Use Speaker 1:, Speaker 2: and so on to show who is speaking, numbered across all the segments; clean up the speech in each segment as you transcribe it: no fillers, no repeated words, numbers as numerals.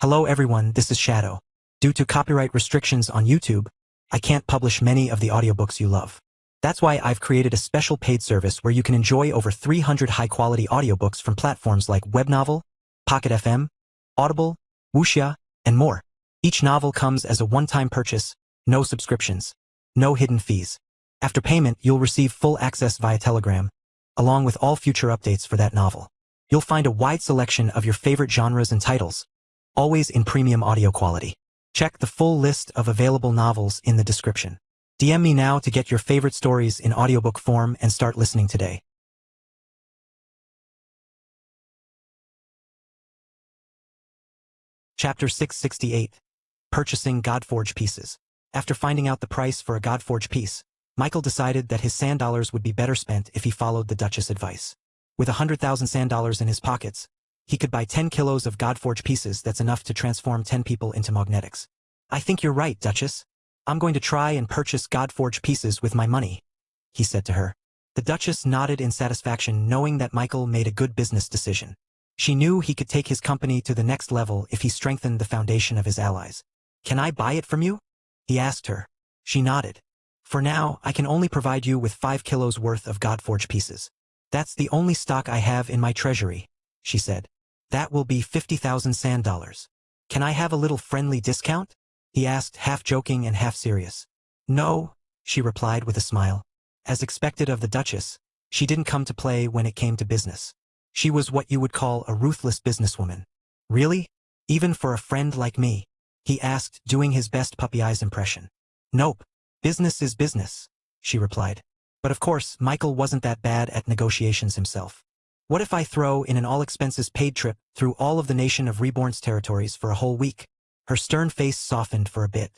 Speaker 1: Hello everyone, this is Shadow. Due to copyright restrictions on YouTube, I can't publish many of the audiobooks you love. That's why I've created a special paid service where you can enjoy over 300 high-quality audiobooks from platforms like Webnovel, Pocket FM, Audible, Wuxia, and more. Each novel comes as a one-time purchase, no subscriptions, no hidden fees. After payment, you'll receive full access via Telegram, along with all future updates for that novel. You'll find a wide selection of your favorite genres and titles, always in premium audio quality. Check the full list of available novels in the description. DM me now to get your favorite stories in audiobook form and start listening today. Chapter 668. Purchasing Godforge Pieces. After finding out the price for a Godforge piece, Michael decided that his sand dollars would be better spent if he followed the Duchess' advice. With 100,000 sand dollars in his pockets, he could buy 10 kilos of Godforge pieces. That's enough to transform 10 people into magnetics. I think you're right, Duchess. I'm going to try and purchase Godforge pieces with my money, he said to her. The Duchess nodded in satisfaction, knowing that Michael made a good business decision. She knew he could take his company to the next level if he strengthened the foundation of his allies. Can I buy it from you? He asked her. She nodded. For now, I can only provide you with 5 kilos worth of Godforge pieces. That's the only stock I have in my treasury, she said. That will be 50,000 sand dollars. Can I have a little friendly discount? He asked, half joking and half serious. No, she replied with a smile. As expected of the Duchess, she didn't come to play when it came to business. She was what you would call a ruthless businesswoman. Really? Even for a friend like me? He asked, doing his best puppy eyes impression. Nope. Business is business, she replied. But of course, Michael wasn't that bad at negotiations himself. What if I throw in an all-expenses-paid trip through all of the nation of Reborn's territories for a whole week? Her stern face softened for a bit.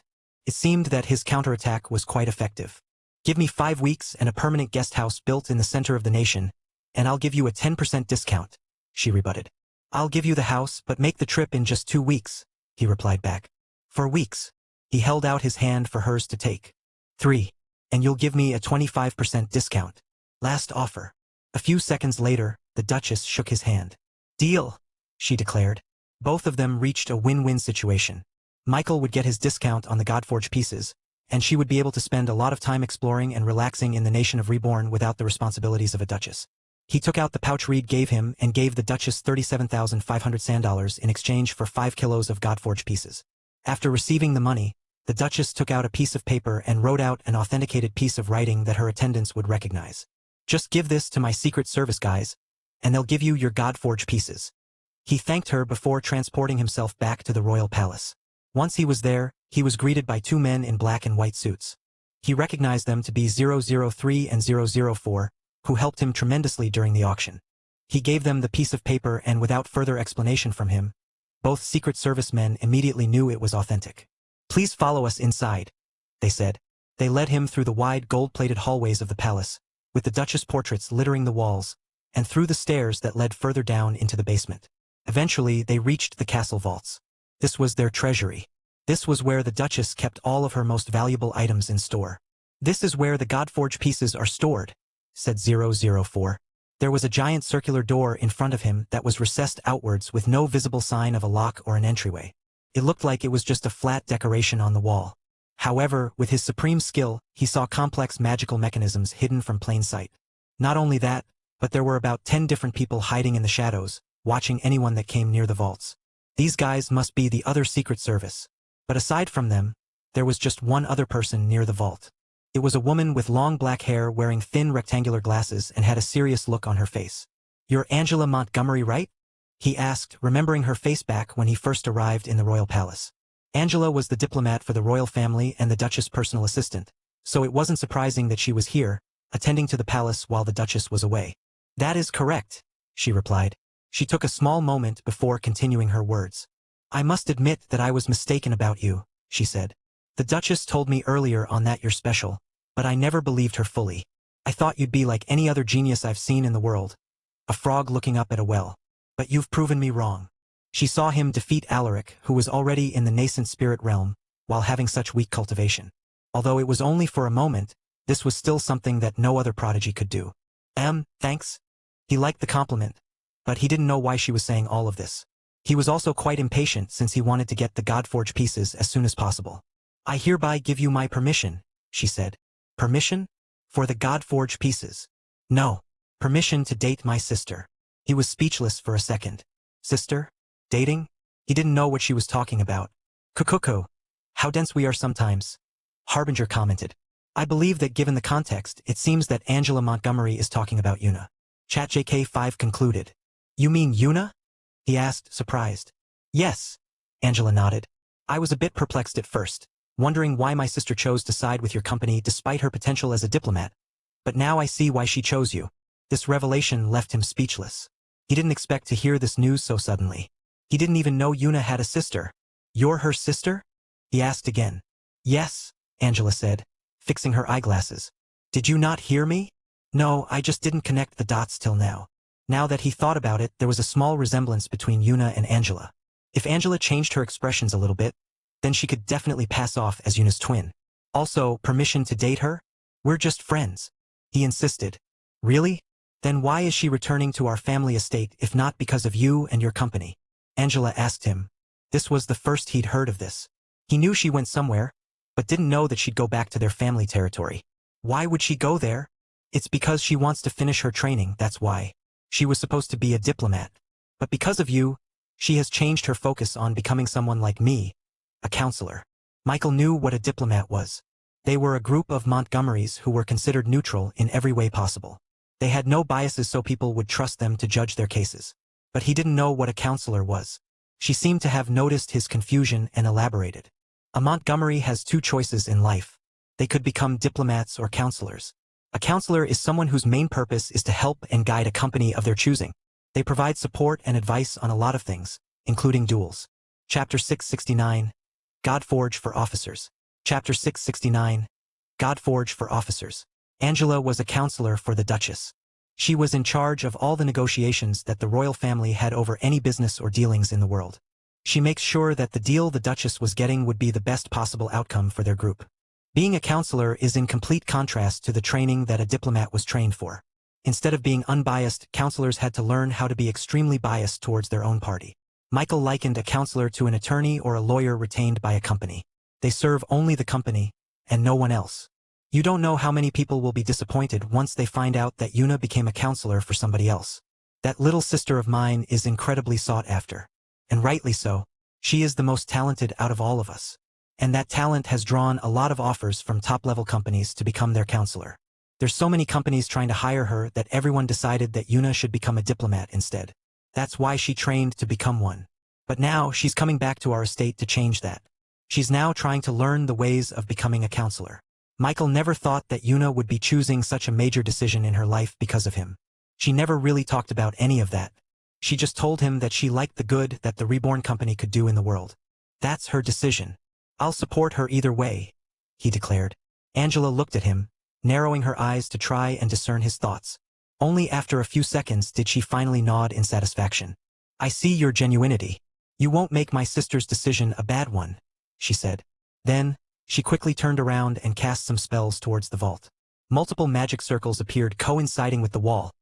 Speaker 1: It seemed that his counterattack was quite effective. Give me 5 weeks and a permanent guest house built in the center of the nation, and I'll give you a 10% discount, she rebutted. I'll give you the house, but make the trip in just 2 weeks, he replied back. 4 weeks. He held out his hand for hers to take. 3. And you'll give me a 25% discount. Last offer. A few seconds later, the Duchess shook his hand. Deal, she declared. Both of them reached a win-win situation. Michael would get his discount on the Godforge pieces, and she would be able to spend a lot of time exploring and relaxing in the nation of Reborn without the responsibilities of a Duchess. He took out the pouch Reed gave him and gave the Duchess 37,500 sand dollars in exchange for 5 kilos of Godforge pieces. After receiving the money, the Duchess took out a piece of paper and wrote out an authenticated piece of writing that her attendants would recognize. Just give this to my Secret Service guys, and they'll give you your Godforge pieces. He thanked her before transporting himself back to the royal palace. Once he was there, he was greeted by 2 men in black and white suits. He recognized them to be 003 and 004, who helped him tremendously during the auction. He gave them the piece of paper, and without further explanation from him, both Secret Service men immediately knew it was authentic. Please follow us inside, they said. They led him through the wide gold-plated hallways of the palace, with the Duchess portraits littering the walls, and through the stairs that led further down into the basement. Eventually, they reached the castle vaults. This was their treasury. This was where the Duchess kept all of her most valuable items in store. This is where the Godforge pieces are stored, said 004. There was a giant circular door in front of him that was recessed outwards with no visible sign of a lock or an entryway. It looked like it was just a flat decoration on the wall. However, with his supreme skill, he saw complex magical mechanisms hidden from plain sight. Not only that, but there were about 10 different people hiding in the shadows, watching anyone that came near the vaults. These guys must be the other Secret Service. But aside from them, there was just one other person near the vault. It was a woman with long black hair wearing thin rectangular glasses and had a serious look on her face. You're Angela Montgomery, right? He asked, remembering her face back when he first arrived in the royal palace. Angela was the diplomat for the royal family and the Duchess' personal assistant, so it wasn't surprising that she was here, attending to the palace while the Duchess was away. That is correct, she replied. She took a small moment before continuing her words. I must admit that I was mistaken about you, she said. The Duchess told me earlier on that you're special, but I never believed her fully. I thought you'd be like any other genius I've seen in the world. A frog looking up at a well. But you've proven me wrong. She saw him defeat Alaric, who was already in the nascent spirit realm, while having such weak cultivation. Although it was only for a moment, this was still something that no other prodigy could do. Thanks. He liked the compliment, but he didn't know why she was saying all of this. He was also quite impatient since he wanted to get the Godforge pieces as soon as possible. "I hereby give you my permission," she said. "Permission? For the Godforge pieces?" "No. Permission to date my sister." He was speechless for a second. Sister? Dating? He didn't know what she was talking about. "Kukuku. How dense we are sometimes," Harbinger commented. "I believe that given the context, it seems that Angela Montgomery is talking about Yuna." ChatJK5 concluded. "You mean Yuna?" he asked, surprised. "Yes," Angela nodded. "I was a bit perplexed at first, wondering why my sister chose to side with your company despite her potential as a diplomat. But now I see why she chose you." This revelation left him speechless. He didn't expect to hear this news so suddenly. He didn't even know Yuna had a sister. "You're her sister?" he asked again. "Yes," Angela said, fixing her eyeglasses. "Did you not hear me?" "No, I just didn't connect the dots till now." Now that he thought about it, there was a small resemblance between Yuna and Angela. If Angela changed her expressions a little bit, then she could definitely pass off as Yuna's twin. "Also, permission to date her? We're just friends," he insisted. "Really? Then why is she returning to our family estate if not because of you and your company?" Angela asked him. This was the first he'd heard of this. He knew she went somewhere, but didn't know that she'd go back to their family territory. Why would she go there? "It's because she wants to finish her training, that's why. She was supposed to be a diplomat. But because of you, she has changed her focus on becoming someone like me, a counselor." Michael knew what a diplomat was. They were a group of Montgomerys who were considered neutral in every way possible. They had no biases so people would trust them to judge their cases. But he didn't know what a counselor was. She seemed to have noticed his confusion and elaborated. "A Montgomery has two choices in life. They could become diplomats or counselors. A counselor is someone whose main purpose is to help and guide a company of their choosing. They provide support and advice on a lot of things, including duels." Chapter 669, Godforge for Officers. Chapter 669, Godforge for Officers. Angela was a counselor for the Duchess. She was in charge of all the negotiations that the royal family had over any business or dealings in the world. She makes sure that the deal the Duchess was getting would be the best possible outcome for their group. Being a counselor is in complete contrast to the training that a diplomat was trained for. Instead of being unbiased, counselors had to learn how to be extremely biased towards their own party. Michael likened a counselor to an attorney or a lawyer retained by a company. They serve only the company, and no one else. You don't know how many people will be disappointed once they find out that Yuna became a counselor for somebody else. That little sister of mine is incredibly sought after. And rightly so. She is the most talented out of all of us. And that talent has drawn a lot of offers from top-level companies to become their counselor. There's so many companies trying to hire her that everyone decided that Yuna should become a diplomat instead. That's why she trained to become one. But now she's coming back to our estate to change that. She's now trying to learn the ways of becoming a counselor. Michael never thought that Yuna would be choosing such a major decision in her life because of him. She never really talked about any of that. She just told him that she liked the good that the Reborn company could do in the world. That's her decision. "I'll support her either way," he declared. Angela looked at him, narrowing her eyes to try and discern his thoughts. Only after a few seconds did she finally nod in satisfaction. "I see your genuinity. You won't make my sister's decision a bad one," she said. Then, she quickly turned around and cast some spells towards the vault. Multiple magic circles appeared coinciding with the wall,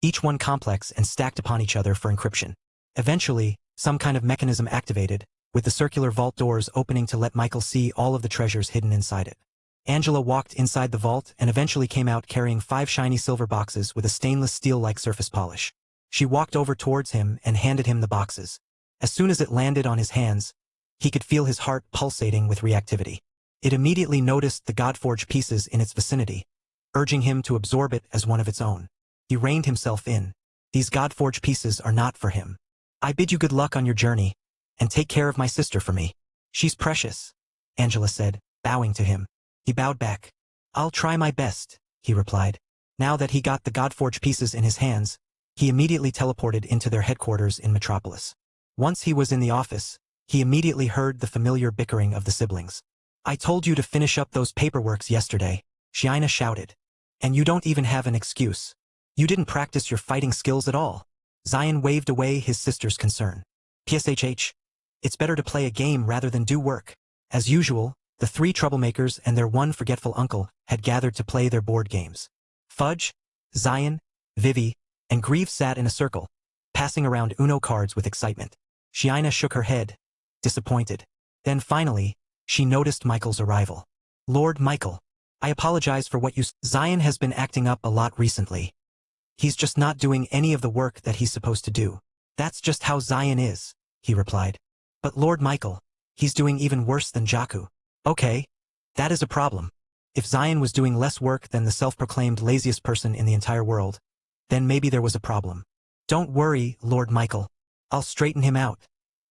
Speaker 1: each one complex and stacked upon each other for encryption. Eventually, some kind of mechanism activated, with the circular vault doors opening to let Michael see all of the treasures hidden inside it. Angela walked inside the vault and eventually came out carrying 5 shiny silver boxes with a stainless steel-like surface polish. She walked over towards him and handed him the boxes. As soon as it landed on his hands, he could feel his heart pulsating with reactivity. It immediately noticed the Godforge pieces in its vicinity, urging him to absorb it as one of its own. He reined himself in. These Godforge pieces are not for him. "I bid you good luck on your journey, and take care of my sister for me. She's precious," Angela said, bowing to him. He bowed back. "I'll try my best," he replied. Now that he got the Godforge pieces in his hands, he immediately teleported into their headquarters in Metropolis. Once he was in the office, he immediately heard the familiar bickering of the siblings. "I told you to finish up those paperworks yesterday," Shiina shouted. "And you don't even have an excuse. You didn't practice your fighting skills at all." Zion waved away his sister's concern. "PSHH. It's better to play a game rather than do work." As usual, the 3 troublemakers and their 1 forgetful uncle had gathered to play their board games. Fudge, Zion, Vivi, and Grieve sat in a circle, passing around Uno cards with excitement. Shiina shook her head, disappointed. Then finally, she noticed Michael's arrival. Lord Michael, I apologize for what you Zion has been acting up a lot recently. He's just not doing any of the work that he's supposed to do. That's just how Zion is, he replied. But Lord Michael, he's doing even worse than Jaku. Okay, that is a problem. If Zion was doing less work than the self-proclaimed laziest person in the entire world, then maybe there was a problem. Don't worry, Lord Michael. I'll straighten him out,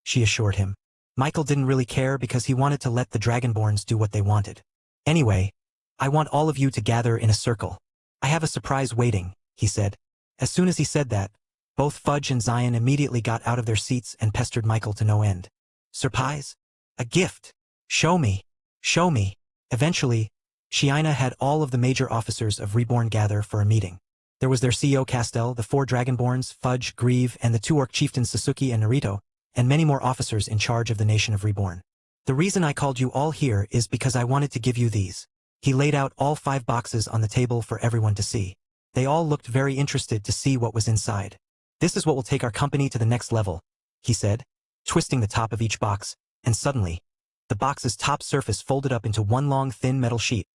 Speaker 1: she assured him. Michael didn't really care because he wanted to let the Dragonborns do what they wanted. Anyway, I want all of you to gather in a circle. I have a surprise waiting, he said. As soon as he said that, both Fudge and Zion immediately got out of their seats and pestered Michael to no end. Surprise? A gift? Show me. Show me. Eventually, Shiina had all of the major officers of Reborn gather for a meeting. There was their CEO Castell, the 4 Dragonborns, Fudge, Grieve, and the 2 orc chieftains Sasuke and Naruto, and many more officers in charge of the nation of Reborn. The reason I called you all here is because I wanted to give you these. He laid out all 5 boxes on the table for everyone to see. They all looked very interested to see what was inside. This is what will take our company to the next level, he said, twisting the top of each box, and suddenly, the box's top surface folded up into one long thin metal sheet,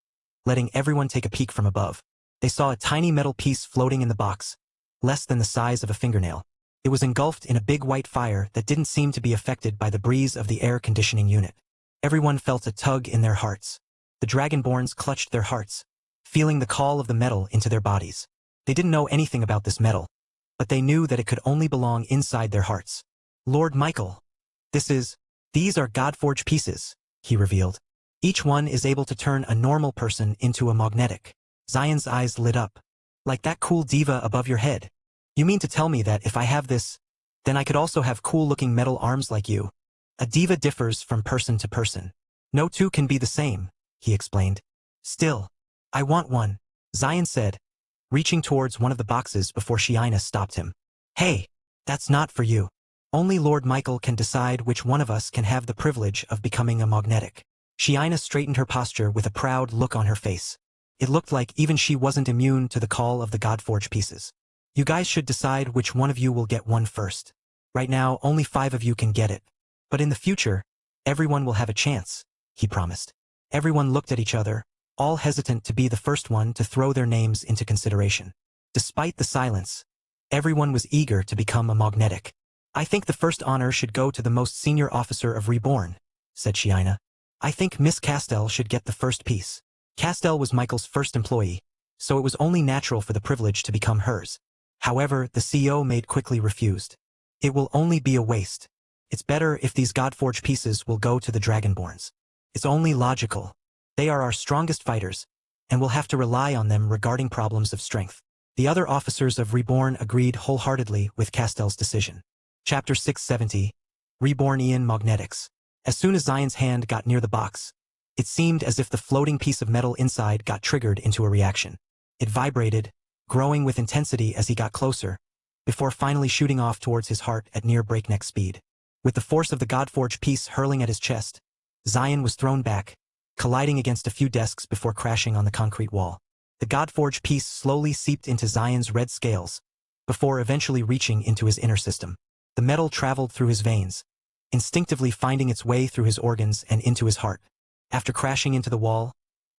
Speaker 1: letting everyone take a peek from above. They saw a tiny metal piece floating in the box, less than the size of a fingernail. It was engulfed in a big white fire that didn't seem to be affected by the breeze of the air conditioning unit. Everyone felt a tug in their hearts. The Dragonborns clutched their hearts, feeling the call of the metal into their bodies. They didn't know anything about this metal, but they knew that it could only belong inside their hearts. Lord Michael, these are Godforge pieces, he revealed. Each one is able to turn a normal person into a magnetic. Zion's eyes lit up. Like that cool diva above your head. You mean to tell me that if I have this, then I could also have cool-looking metal arms like you? A diva differs from person to person. No two can be the same, he explained. Still, I want one, Zion said, reaching towards one of the boxes before Shiina stopped him. Hey, that's not for you. Only Lord Michael can decide which one of us can have the privilege of becoming a magnetic. Shiina straightened her posture with a proud look on her face. It looked like even she wasn't immune to the call of the Godforge pieces. You guys should decide which one of you will get one first. Right now, only 5 of you can get it. But in the future, everyone will have a chance, he promised. Everyone looked at each other, all hesitant to be the first one to throw their names into consideration. Despite the silence, everyone was eager to become a magnetic. I think the first honor should go to the most senior officer of Reborn, said Shiina. I think Miss Castell should get the first piece. Castell was Michael's first employee, so it was only natural for the privilege to become hers. However, the CEO maid quickly refused. It will only be a waste. It's better if these Godforge pieces will go to the Dragonborns. It's only logical. They are our strongest fighters, and we'll have to rely on them regarding problems of strength. The other officers of Reborn agreed wholeheartedly with Castell's decision. Chapter 670, Rebornian Magnetics. As soon as Zion's hand got near the box, it seemed as if the floating piece of metal inside got triggered into a reaction. It vibrated, growing with intensity as he got closer, before finally shooting off towards his heart at near breakneck speed. With the force of the Godforge piece hurling at his chest, Zion was thrown back, colliding against a few desks before crashing on the concrete wall. The Godforge piece slowly seeped into Zion's red scales, before eventually reaching into his inner system. The metal traveled through his veins, instinctively finding its way through his organs and into his heart. After crashing into the wall,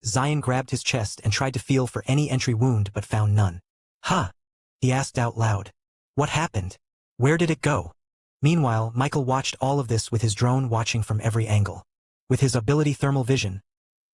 Speaker 1: Zion grabbed his chest and tried to feel for any entry wound but found none. Huh? He asked out loud. What happened? Where did it go? Meanwhile, Michael watched all of this with his drone watching from every angle. With his ability thermal vision,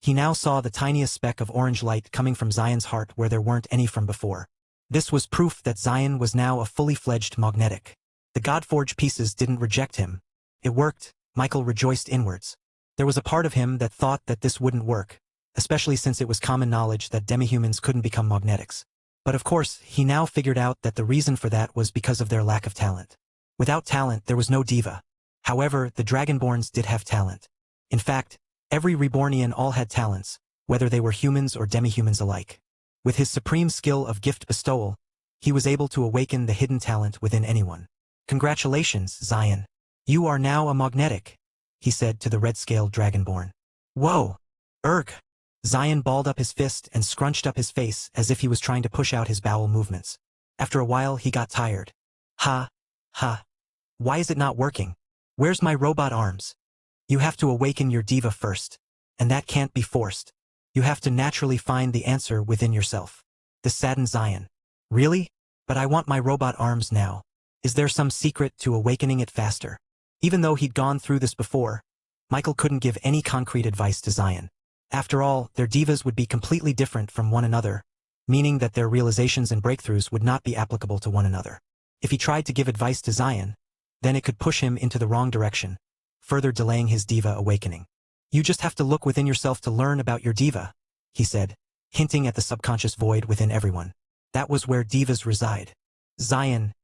Speaker 1: he now saw the tiniest speck of orange light coming from Zion's heart where there weren't any from before. This was proof that Zion was now a fully fledged magnetic. The Godforge pieces didn't reject him. It worked, Michael rejoiced inwards. There was a part of him that thought that this wouldn't work, especially since it was common knowledge that demihumans couldn't become magnetics. But of course, he now figured out that the reason for that was because of their lack of talent. Without talent, there was no diva. However, the Dragonborns did have talent. In fact, every Rebornian all had talents, whether they were humans or demihumans alike. With his supreme skill of gift bestowal, he was able to awaken the hidden talent within anyone. Congratulations, Zion. You are now a magnetic, he said to the red-scaled Dragonborn. Whoa! Erg! Zion balled up his fist and scrunched up his face as if he was trying to push out his bowel movements. After a while, he got tired. Ha! Ha! Why is it not working? Where's my robot arms? You have to awaken your diva first. And that can't be forced. You have to naturally find the answer within yourself. This saddened Zion. Really? But I want my robot arms now. Is there some secret to awakening it faster? Even though he'd gone through this before, Michael couldn't give any concrete advice to Zion. After all, their divas would be completely different from one another, meaning that their realizations and breakthroughs would not be applicable to one another. If he tried to give advice to Zion, then it could push him into the wrong direction, further delaying his diva awakening. You just have to look within yourself to learn about your diva, he said, hinting at the subconscious void within everyone. That was where divas reside. Zion,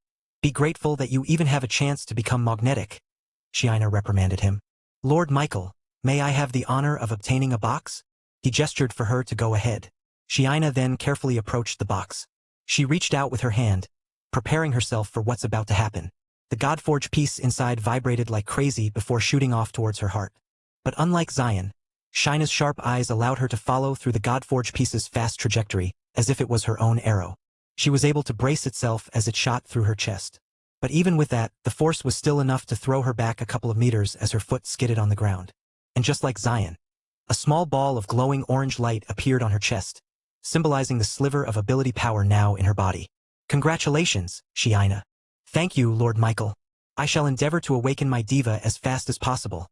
Speaker 1: be grateful that you even have a chance to become magnetic, Shiina reprimanded him. Lord Michael, may I have the honor of obtaining a box? He gestured for her to go ahead. Shiina then carefully approached the box. She reached out with her hand, preparing herself for what's about to happen. The Godforge piece inside vibrated like crazy before shooting off towards her heart. But unlike Zion, Shina's sharp eyes allowed her to follow through the Godforge piece's fast trajectory, as if it was her own arrow. She was able to brace itself as it shot through her chest. But even with that, the force was still enough to throw her back a couple of meters as her foot skidded on the ground. And just like Zion, a small ball of glowing orange light appeared on her chest, symbolizing the sliver of ability power now in her body. Congratulations, Shiina. Thank you, Lord Michael. I shall endeavor to awaken my diva as fast as possible,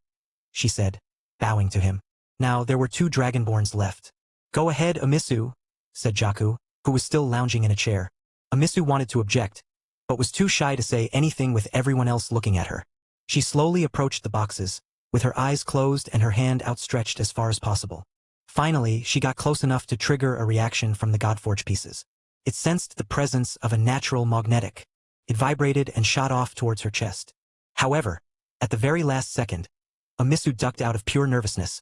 Speaker 1: she said, bowing to him. Now there were 2 dragonborns left. Go ahead, Amisu, said Jaku, who was still lounging in a chair. Amisu wanted to object, but was too shy to say anything with everyone else looking at her. She slowly approached the boxes, with her eyes closed and her hand outstretched as far as possible. Finally, she got close enough to trigger a reaction from the Godforge pieces. It sensed the presence of a natural magnetic. It vibrated and shot off towards her chest. However, at the very last second, Amisu ducked out of pure nervousness,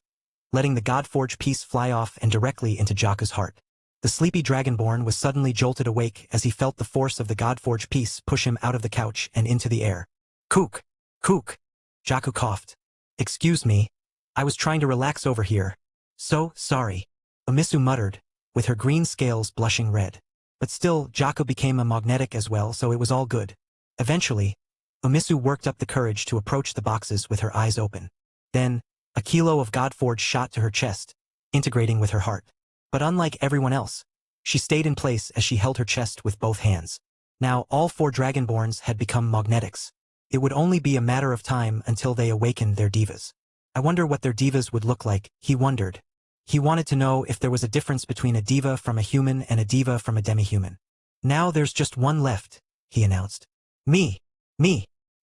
Speaker 1: letting the Godforge piece fly off and directly into Jaku's heart. The sleepy dragonborn was suddenly jolted awake as he felt the force of the Godforge piece push him out of the couch and into the air. Kook! Kook! Jaku coughed. Excuse me. I was trying to relax over here. So sorry. Amisu muttered, with her green scales blushing red. But still, Jaku became a magnetic as well, so it was all good. Eventually, Amisu worked up the courage to approach the boxes with her eyes open. Then, a kilo of Godforge shot to her chest, integrating with her heart. But unlike everyone else, she stayed in place as she held her chest with both hands. Now all 4 dragonborns had become magnetics. It would only be a matter of time until they awakened their divas. I wonder what their divas would look like, he wondered. He wanted to know if there was a difference between a diva from a human and a diva from a demi-human. Now there's just one left, he announced. Me.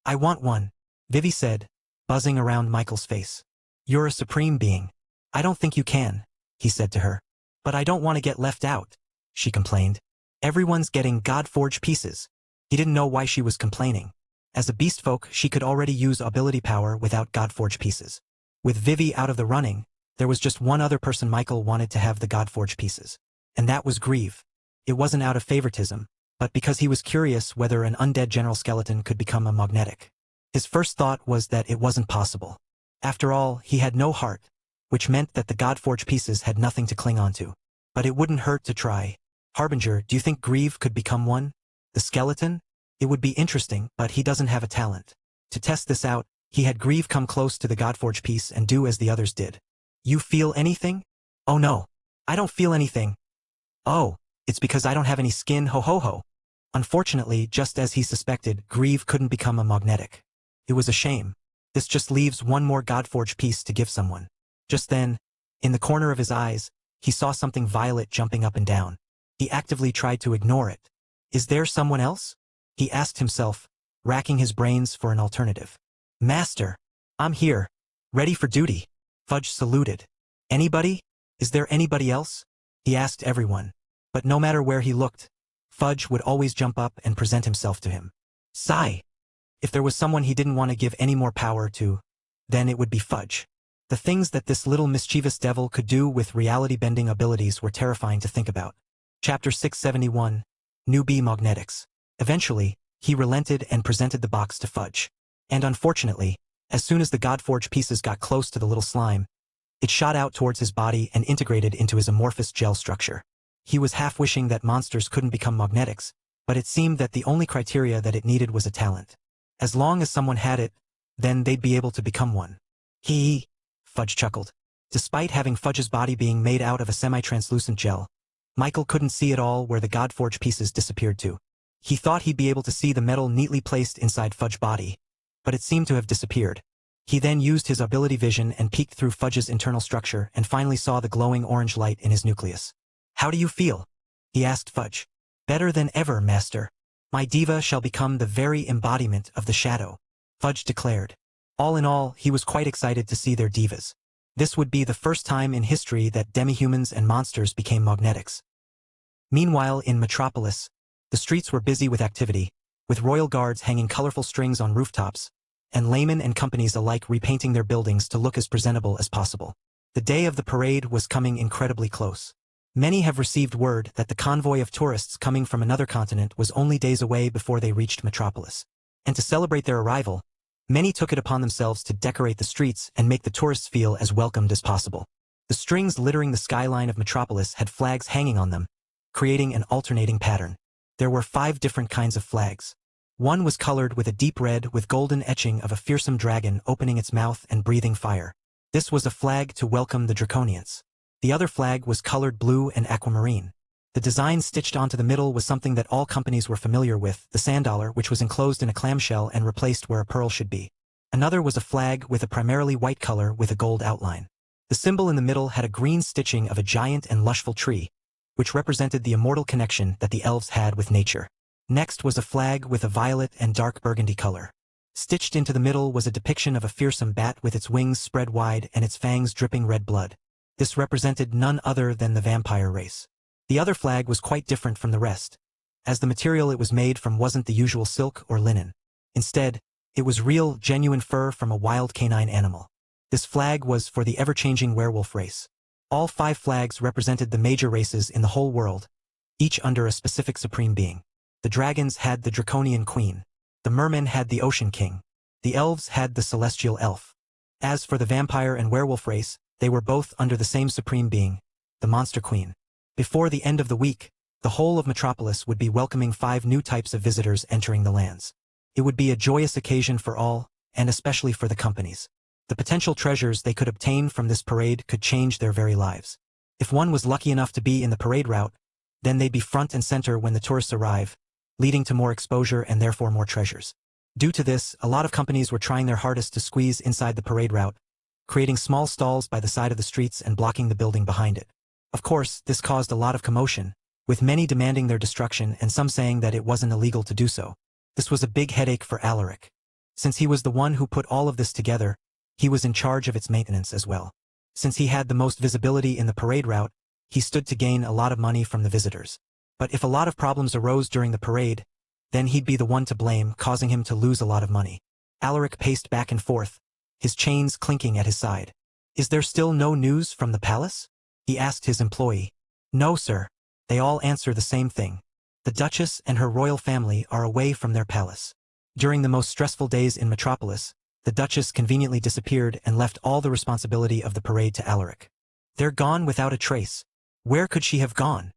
Speaker 1: I want one, Vivi said, buzzing around Michael's face. You're a supreme being. I don't think you can, he said to her. But I don't want to get left out, she complained. Everyone's getting Godforge pieces. He didn't know why she was complaining. As a beastfolk, she could already use ability power without Godforge pieces. With Vivi out of the running, there was just one other person Michael wanted to have the Godforge pieces. And that was Grieve. It wasn't out of favoritism, but because he was curious whether an undead general skeleton could become a magnetic. His first thought was that it wasn't possible. After all, he had no heart, which meant that the Godforge pieces had nothing to cling onto. But it wouldn't hurt to try. Harbinger, do you think Grieve could become one? The skeleton? It would be interesting, but he doesn't have a talent. To test this out, he had Grieve come close to the Godforge piece and do as the others did. You feel anything? Oh no, I don't feel anything. Oh, it's because I don't have any skin, ho ho ho. Unfortunately, just as he suspected, Grieve couldn't become a magnetic. It was a shame. This just leaves one more Godforge piece to give someone. Just then, in the corner of his eyes, he saw something violet jumping up and down. He actively tried to ignore it. Is there someone else? He asked himself, racking his brains for an alternative. Master, I'm here, ready for duty. Fudge saluted. Anybody? Is there anybody else? He asked everyone. But no matter where he looked, Fudge would always jump up and present himself to him. Sigh. If there was someone he didn't want to give any more power to, then it would be Fudge. The things that this little mischievous devil could do with reality-bending abilities were terrifying to think about. Chapter 671, Newbie Magnetics. Eventually, he relented and presented the box to Fudge. And unfortunately, as soon as the Godforge pieces got close to the little slime, it shot out towards his body and integrated into his amorphous gel structure. He was half wishing that monsters couldn't become magnetics, but it seemed that the only criteria that it needed was a talent. As long as someone had it, then they'd be able to become one. Fudge chuckled. Despite having Fudge's body being made out of a semi-translucent gel, Michael couldn't see at all where the Godforge pieces disappeared to. He thought he'd be able to see the metal neatly placed inside Fudge's body, but it seemed to have disappeared. He then used his ability vision and peeked through Fudge's internal structure and finally saw the glowing orange light in his nucleus. "How do you feel?" he asked Fudge. "Better than ever, Master. My diva shall become the very embodiment of the shadow," Fudge declared. All in all, he was quite excited to see their divas. This would be the first time in history that demi-humans and monsters became magnetics. Meanwhile, in Metropolis, the streets were busy with activity, with royal guards hanging colorful strings on rooftops, and laymen and companies alike repainting their buildings to look as presentable as possible. The day of the parade was coming incredibly close. Many have received word that the convoy of tourists coming from another continent was only days away before they reached Metropolis. And to celebrate their arrival, many took it upon themselves to decorate the streets and make the tourists feel as welcomed as possible. The strings littering the skyline of Metropolis had flags hanging on them, creating an alternating pattern. There were 5 different kinds of flags. One was colored with a deep red with golden etching of a fearsome dragon opening its mouth and breathing fire. This was a flag to welcome the Draconians. The other flag was colored blue and aquamarine. The design stitched onto the middle was something that all companies were familiar with, the sand dollar, which was enclosed in a clamshell and replaced where a pearl should be. Another was a flag with a primarily white color with a gold outline. The symbol in the middle had a green stitching of a giant and lushful tree, which represented the immortal connection that the elves had with nature. Next was a flag with a violet and dark burgundy color. Stitched into the middle was a depiction of a fearsome bat with its wings spread wide and its fangs dripping red blood. This represented none other than the vampire race. The other flag was quite different from the rest, as the material it was made from wasn't the usual silk or linen. Instead, it was real, genuine fur from a wild canine animal. This flag was for the ever-changing werewolf race. All 5 flags represented the major races in the whole world, each under a specific supreme being. The dragons had the draconian queen. The mermen had the ocean king. The elves had the celestial elf. As for the vampire and werewolf race, they were both under the same supreme being, the monster queen. Before the end of the week, the whole of Metropolis would be welcoming 5 new types of visitors entering the lands. It would be a joyous occasion for all, and especially for the companies. The potential treasures they could obtain from this parade could change their very lives. If one was lucky enough to be in the parade route, then they'd be front and center when the tourists arrive, leading to more exposure and therefore more treasures. Due to this, a lot of companies were trying their hardest to squeeze inside the parade route, creating small stalls by the side of the streets and blocking the building behind it. Of course, this caused a lot of commotion, with many demanding their destruction and some saying that it wasn't illegal to do so. This was a big headache for Alaric. Since he was the one who put all of this together, he was in charge of its maintenance as well. Since he had the most visibility in the parade route, he stood to gain a lot of money from the visitors. But if a lot of problems arose during the parade, then he'd be the one to blame, causing him to lose a lot of money. Alaric paced back and forth, his chains clinking at his side. "Is there still no news from the palace?" he asked his employee. "No, sir." They all answer the same thing. The Duchess and her royal family are away from their palace. During the most stressful days in Metropolis, the Duchess conveniently disappeared and left all the responsibility of the parade to Alaric. "They're gone without a trace. Where could she have gone?"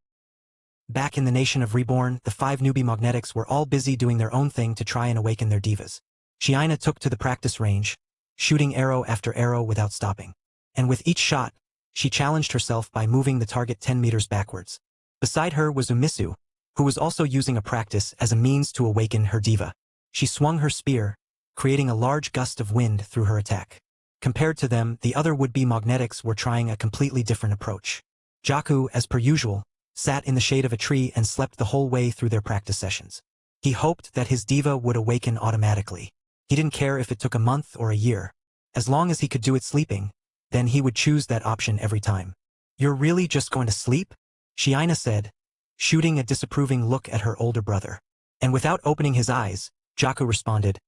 Speaker 1: Back in the nation of Reborn, the 5 newbie magnetics were all busy doing their own thing to try and awaken their divas. Shiina took to the practice range, shooting arrow after arrow without stopping. And with each shot, she challenged herself by moving the target 10 meters backwards. Beside her was Umisu, who was also using a practice as a means to awaken her diva. She swung her spear, creating a large gust of wind through her attack. Compared to them, the other would-be magnetics were trying a completely different approach. Jaku, as per usual, sat in the shade of a tree and slept the whole way through their practice sessions. He hoped that his diva would awaken automatically. He didn't care if it took a month or a year. As long as he could do it sleeping, then he would choose that option every time. "You're really just going to sleep?" Shiina said, shooting a disapproving look at her older brother. And without opening his eyes, Jaku responded,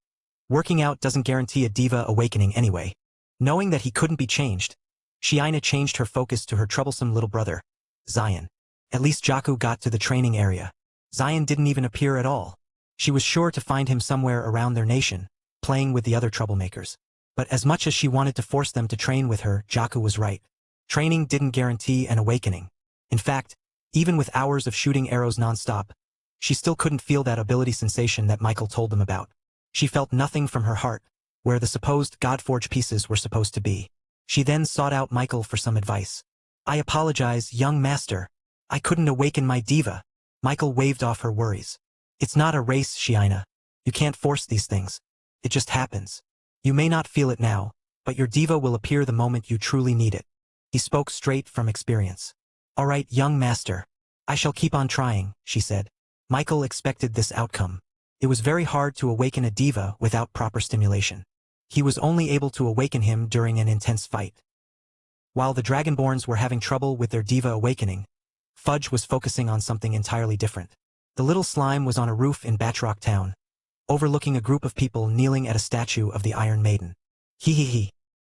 Speaker 1: "Working out doesn't guarantee a diva awakening anyway." Knowing that he couldn't be changed, Shiina changed her focus to her troublesome little brother, Zion. At least Jaku got to the training area. Zion didn't even appear at all. She was sure to find him somewhere around their nation, playing with the other troublemakers. But as much as she wanted to force them to train with her, Jaku was right. Training didn't guarantee an awakening. In fact, even with hours of shooting arrows non-stop, she still couldn't feel that ability sensation that Michael told them about. She felt nothing from her heart, where the supposed Godforge pieces were supposed to be. She then sought out Michael for some advice. "I apologize, young master. I couldn't awaken my diva." Michael waved off her worries. "It's not a race, Shiina. You can't force these things. It just happens. You may not feel it now, but your diva will appear the moment you truly need it." He spoke straight from experience. "All right, young master. I shall keep on trying," she said. Michael expected this outcome. It was very hard to awaken a diva without proper stimulation. He was only able to awaken him during an intense fight. While the Dragonborns were having trouble with their diva awakening, Fudge was focusing on something entirely different. The little slime was on a roof in Batrock Town, overlooking a group of people kneeling at a statue of the Iron Maiden. He.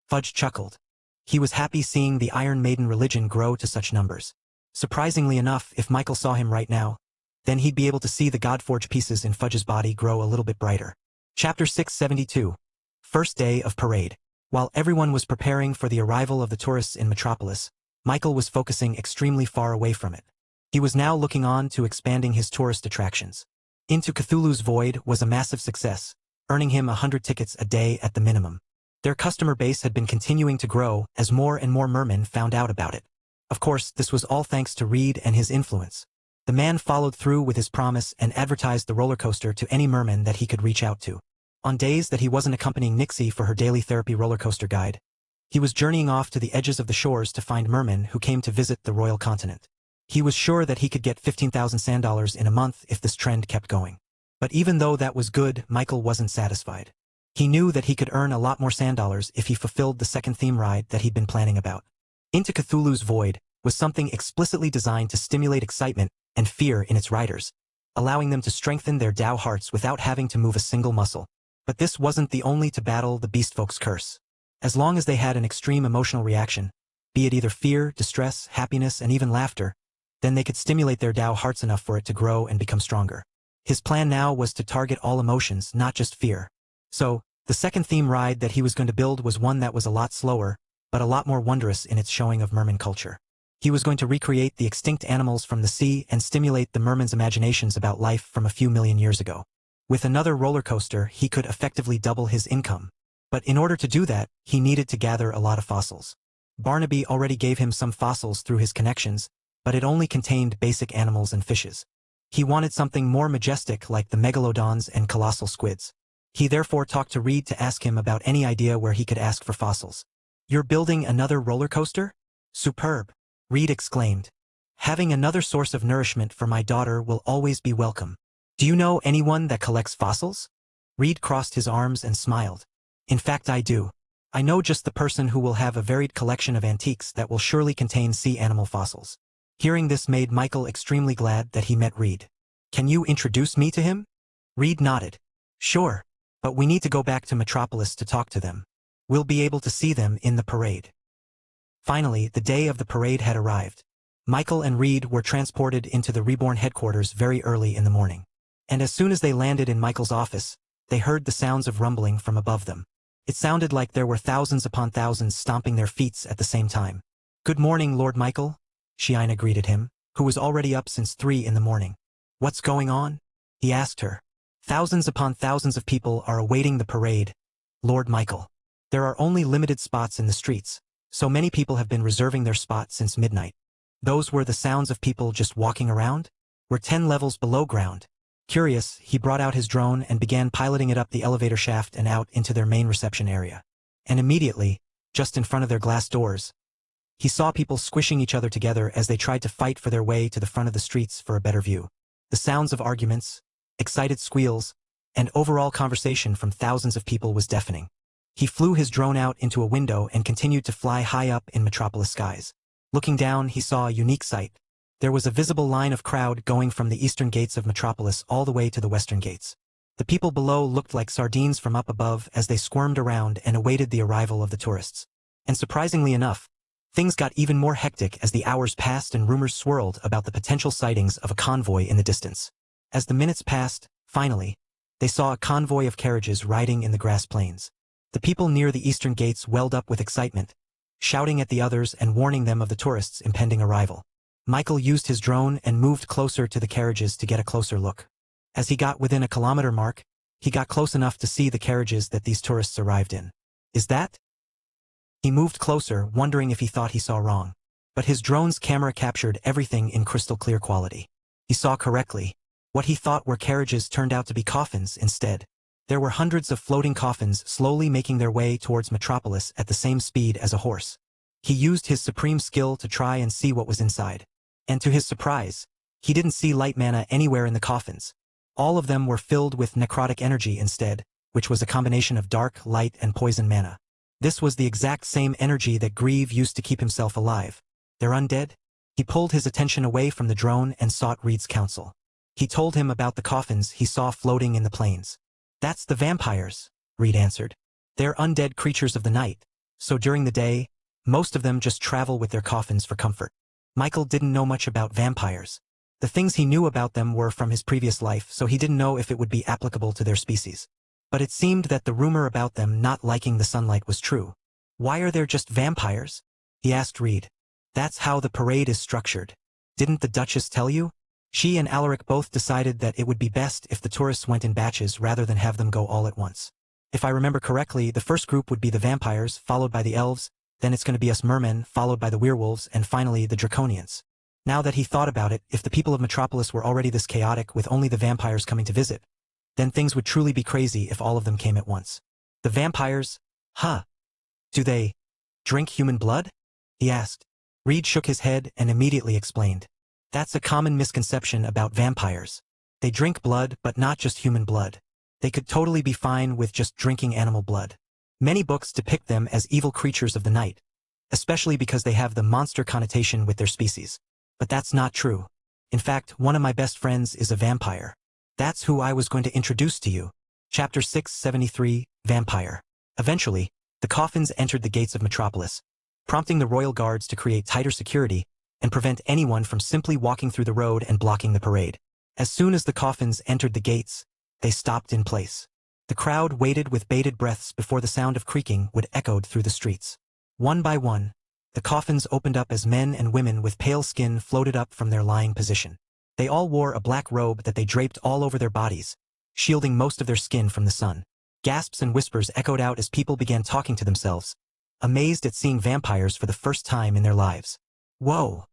Speaker 1: Fudge chuckled. He was happy seeing the Iron Maiden religion grow to such numbers. Surprisingly enough, if Michael saw him right now, then he'd be able to see the Godforge pieces in Fudge's body grow a little bit brighter. Chapter 672. First Day of Parade. While everyone was preparing for the arrival of the tourists in Metropolis, Michael was focusing extremely far away from it. He was now looking on to expanding his tourist attractions. Into Cthulhu's Void was a massive success, earning him 100 tickets a day at the minimum. Their customer base had been continuing to grow as more and more mermen found out about it. Of course, this was all thanks to Reed and his influence. The man followed through with his promise and advertised the roller coaster to any merman that he could reach out to. On days that he wasn't accompanying Nixie for her daily therapy roller coaster guide, he was journeying off to the edges of the shores to find mermen who came to visit the royal continent. He was sure that he could get 15,000 sand dollars in a month if this trend kept going. But even though that was good, Michael wasn't satisfied. He knew that he could earn a lot more sand dollars if he fulfilled the second theme ride that he'd been planning about. Into Cthulhu's Void was something explicitly designed to stimulate excitement and fear in its riders, allowing them to strengthen their Tao hearts without having to move a single muscle. But this wasn't the only to battle the beastfolk's curse. As long as they had an extreme emotional reaction, be it either fear, distress, happiness, and even laughter, then they could stimulate their Tao hearts enough for it to grow and become stronger. His plan now was to target all emotions, not just fear. So, the second theme ride that he was going to build was one that was a lot slower, but a lot more wondrous in its showing of merman culture. He was going to recreate the extinct animals from the sea and stimulate the mermen's imaginations about life from a few million years ago. With another roller coaster, he could effectively double his income. But in order to do that, he needed to gather a lot of fossils. Barnaby already gave him some fossils through his connections, but it only contained basic animals and fishes. He wanted something more majestic like the megalodons and colossal squids. He therefore talked to Reed to ask him about any idea where he could ask for fossils. "You're building another roller coaster? Superb!" Reed exclaimed. "Having another source of nourishment for my daughter will always be welcome. Do you know anyone that collects fossils?" Reed crossed his arms and smiled. "In fact, I do. I know just the person who will have a varied collection of antiques that will surely contain sea animal fossils." Hearing this made Michael extremely glad that he met Reed. "Can you introduce me to him?" Reed nodded. "Sure, but we need to go back to Metropolis to talk to them. We'll be able to see them in the parade." Finally, the day of the parade had arrived. Michael and Reed were transported into the Reborn headquarters very early in the morning. And as soon as they landed in Michael's office, they heard the sounds of rumbling from above them. It sounded like there were thousands upon thousands stomping their feet at the same time. "Good morning, Lord Michael," Shiina greeted him, who was already up since 3 in the morning. "What's going on?" he asked her. "Thousands upon thousands of people are awaiting the parade, Lord Michael. There are only limited spots in the streets, so many people have been reserving their spot since midnight." Those were the sounds of people just walking around? We're 10 levels below ground. Curious, he brought out his drone and began piloting it up the elevator shaft and out into their main reception area. And immediately, just in front of their glass doors, he saw people squishing each other together as they tried to fight for their way to the front of the streets for a better view. The sounds of arguments, excited squeals, and overall conversation from thousands of people was deafening. He flew his drone out into a window and continued to fly high up in Metropolis skies. Looking down, he saw a unique sight. There was a visible line of crowd going from the eastern gates of Metropolis all the way to the western gates. The people below looked like sardines from up above as they squirmed around and awaited the arrival of the tourists. And surprisingly enough, things got even more hectic as the hours passed and rumors swirled about the potential sightings of a convoy in the distance. As the minutes passed, finally, they saw a convoy of carriages riding in the grass plains. The people near the eastern gates welled up with excitement, shouting at the others and warning them of the tourists' impending arrival. Michael used his drone and moved closer to the carriages to get a closer look. As he got within a kilometer mark, He got close enough to see the carriages that these tourists arrived in. Is that? He moved closer, wondering if he thought he saw wrong. But his drone's camera captured everything in crystal clear quality. He saw correctly. What he thought were carriages turned out to be coffins instead. There were hundreds of floating coffins slowly making their way towards Metropolis at the same speed as a horse. He used his supreme skill to try and see what was inside. And to his surprise, he didn't see light mana anywhere in the coffins. All of them were filled with necrotic energy instead, which was a combination of dark, light, and poison mana. This was the exact same energy that Grieve used to keep himself alive. They're undead? He pulled his attention away from the drone and sought Reed's counsel. He told him about the coffins he saw floating in the plains. That's the vampires, Reed answered. They're undead creatures of the night, so during the day, most of them just travel with their coffins for comfort. Michael didn't know much about vampires. The things he knew about them were from his previous life, so he didn't know if it would be applicable to their species. But it seemed that the rumor about them not liking the sunlight was true. Why are there just vampires? He asked Reed. That's how the parade is structured. Didn't the Duchess tell you? She and Alaric both decided that it would be best if the tourists went in batches rather than have them go all at once. If I remember correctly, the first group would be the vampires, followed by the elves, then it's going to be us mermen, followed by the werewolves, and finally the draconians. Now that he thought about it, if the people of Metropolis were already this chaotic with only the vampires coming to visit, then things would truly be crazy if all of them came at once. The vampires? Huh. Do they drink human blood? He asked. Reed shook his head and immediately explained. That's a common misconception about vampires. They drink blood, but not just human blood. They could totally be fine with just drinking animal blood. Many books depict them as evil creatures of the night, especially because they have the monster connotation with their species. But that's not true. In fact, one of my best friends is a vampire. That's who I was going to introduce to you. Chapter 673, Vampire. Eventually, the coffins entered the gates of Metropolis, prompting the royal guards to create tighter security and prevent anyone from simply walking through the road and blocking the parade. As soon as the coffins entered the gates, they stopped in place. The crowd waited with bated breaths before the sound of creaking would echo through the streets. One by one, the coffins opened up as men and women with pale skin floated up from their lying position. They all wore a black robe that they draped all over their bodies, shielding most of their skin from the sun. Gasps and whispers echoed out as people began talking to themselves, amazed at seeing vampires for the first time in their lives. Whoa!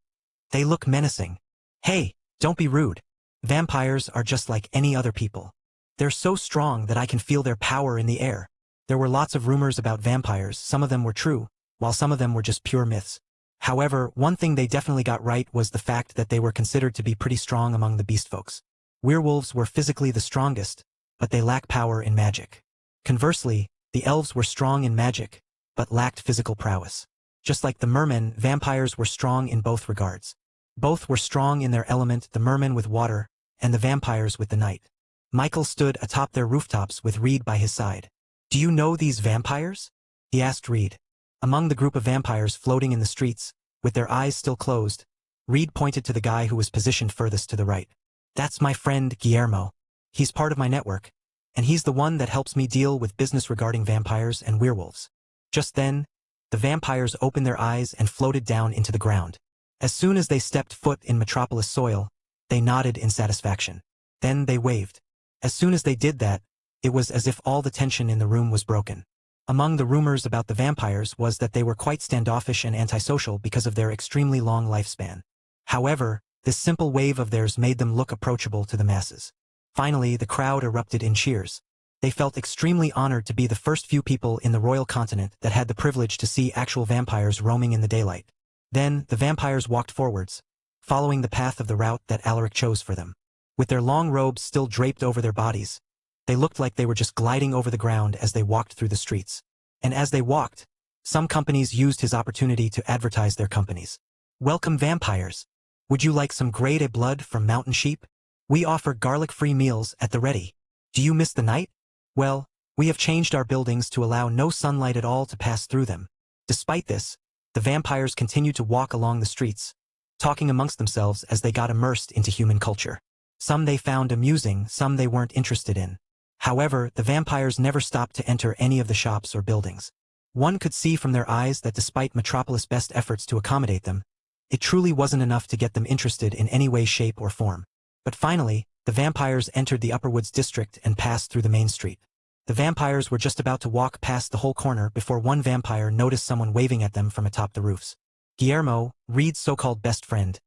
Speaker 1: They look menacing. Hey, don't be rude. Vampires are just like any other people. They're so strong that I can feel their power in the air. There were lots of rumors about vampires, some of them were true, while some of them were just pure myths. However, one thing they definitely got right was the fact that they were considered to be pretty strong among the beast folks. Werewolves were physically the strongest, but they lack power in magic. Conversely, the elves were strong in magic, but lacked physical prowess. Just like the mermen, vampires were strong in both regards. Both were strong in their element, the mermen with water, and the vampires with the night. Michael stood atop their rooftops with Reed by his side. Do you know these vampires? He asked Reed. Among the group of vampires floating in the streets, with their eyes still closed, Reed pointed to the guy who was positioned furthest to the right. That's my friend, Guillermo. He's part of my network, and he's the one that helps me deal with business regarding vampires and werewolves. Just then, the vampires opened their eyes and floated down into the ground. As soon as they stepped foot in Metropolis soil, they nodded in satisfaction. Then they waved. As soon as they did that, it was as if all the tension in the room was broken. Among the rumors about the vampires was that they were quite standoffish and antisocial because of their extremely long lifespan. However, this simple wave of theirs made them look approachable to the masses. Finally, the crowd erupted in cheers. They felt extremely honored to be the first few people in the royal continent that had the privilege to see actual vampires roaming in the daylight. Then, the vampires walked forwards, following the path of the route that Alaric chose for them. With their long robes still draped over their bodies, they looked like they were just gliding over the ground as they walked through the streets. And as they walked, some companies used his opportunity to advertise their companies. Welcome vampires. Would you like some grade A blood from mountain sheep? We offer garlic-free meals at the ready. Do you miss the night? Well, we have changed our buildings to allow no sunlight at all to pass through them. Despite this, the vampires continued to walk along the streets, talking amongst themselves as they got immersed into human culture. Some they found amusing, some they weren't interested in. However, the vampires never stopped to enter any of the shops or buildings. One could see from their eyes that despite Metropolis' best efforts to accommodate them, it truly wasn't enough to get them interested in any way, shape, or form. But finally, The vampires entered the Upper Woods district and passed through the main street. The vampires were just about to walk past the whole corner before one vampire noticed someone waving at them from atop the roofs. Guillermo, Reed's so-called best friend,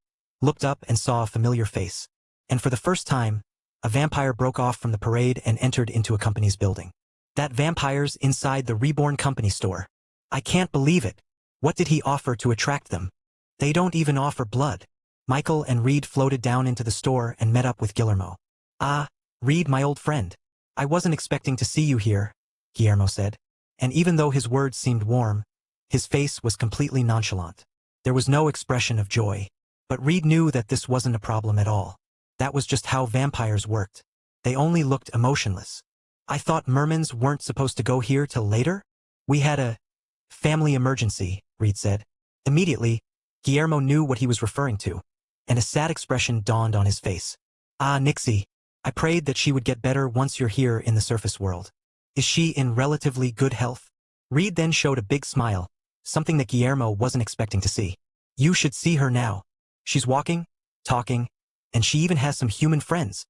Speaker 1: looked up and saw a familiar face. And for the first time, a vampire broke off from the parade and entered into a company's building. That vampire's inside the Reborn company store. I can't believe it. What did he offer to attract them? They don't even offer blood. Michael and Reed floated down into the store and met up with Guillermo. Ah, Reed, my old friend. I wasn't expecting to see you here, Guillermo said. And even though his words seemed warm, his face was completely nonchalant. There was no expression of joy. But Reed knew that this wasn't a problem at all. That was just how vampires worked. They only looked emotionless. I thought mermans weren't supposed to go here till later? We had a family emergency, Reed said. Immediately, Guillermo knew what he was referring to, and a sad expression dawned on his face. Ah, Nixie, I prayed that she would get better once you're here in the surface world. Is she in relatively good health? Reed then showed a big smile, something that Guillermo wasn't expecting to see. You should see her now. She's walking, talking, and she even has some human friends.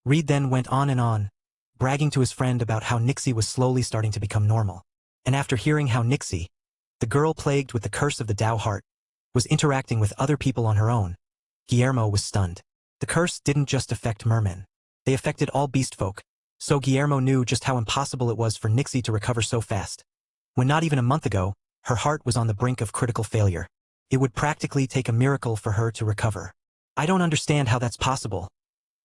Speaker 1: Reed then went on, bragging to his friend about how Nixie was slowly starting to become normal. And after hearing how Nixie, the girl plagued with the curse of the Tao heart, was interacting with other people on her own, Guillermo was stunned. The curse didn't just affect mermen. They affected all beast folk, so Guillermo knew just how impossible it was for Nixie to recover so fast. When not even a month ago, her heart was on the brink of critical failure. It would practically take a miracle for her to recover. I don't understand how that's possible,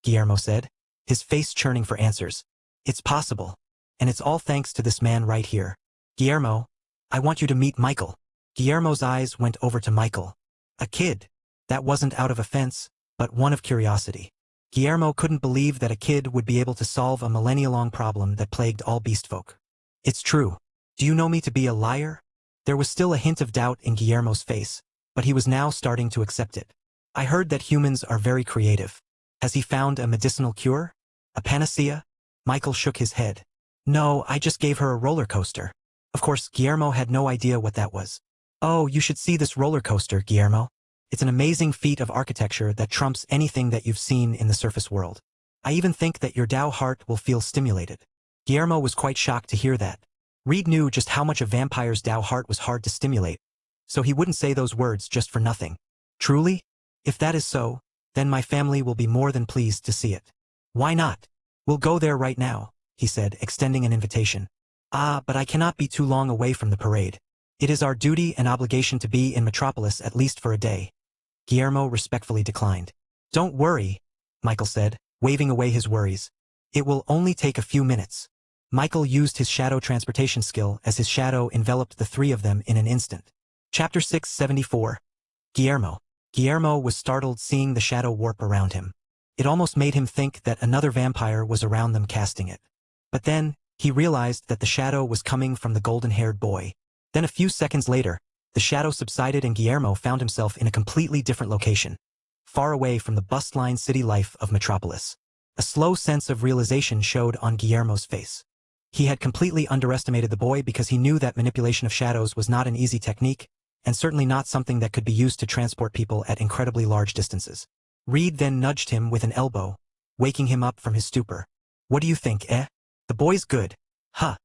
Speaker 1: Guillermo said, his face churning for answers. It's possible. And it's all thanks to this man right here. Guillermo, I want you to meet Michael. Guillermo's eyes went over to Michael. A kid. That wasn't out of offense, but one of curiosity. Guillermo couldn't believe that a kid would be able to solve a millennia-long problem that plagued all beast folk. It's true. Do you know me to be a liar? There was still a hint of doubt in Guillermo's face, but he was now starting to accept it. I heard that humans are very creative. Has he found a medicinal cure? A panacea? Michael shook his head. No, I just gave her a roller coaster. Of course, Guillermo had no idea what that was. Oh, you should see this roller coaster, Guillermo. It's an amazing feat of architecture that trumps anything that you've seen in the surface world. I even think that your Tao heart will feel stimulated. Guillermo was quite shocked to hear that. Reed knew just how much a vampire's Tao heart was hard to stimulate, so he wouldn't say those words just for nothing. Truly? If that is so, then my family will be more than pleased to see it. Why not? We'll go there right now, he said, extending an invitation. Ah, but I cannot be too long away from the parade. It is our duty and obligation to be in Metropolis at least for a day. Guillermo respectfully declined. Don't worry, Michael said, waving away his worries. It will only take a few minutes. Michael used his shadow transportation skill as his shadow enveloped the three of them in an instant. Chapter 674. Guillermo. Guillermo was startled seeing the shadow warp around him. It almost made him think that another vampire was around them casting it. But then, he realized that the shadow was coming from the golden-haired boy. Then a few seconds later, the shadow subsided and Guillermo found himself in a completely different location, far away from the bustling city life of Metropolis. A slow sense of realization showed on Guillermo's face. He had completely underestimated the boy because he knew that manipulation of shadows was not an easy technique, and certainly not something that could be used to transport people at incredibly large distances. Reed then nudged him with an elbow, waking him up from his stupor. What do you think, eh? The boy's good. Huh.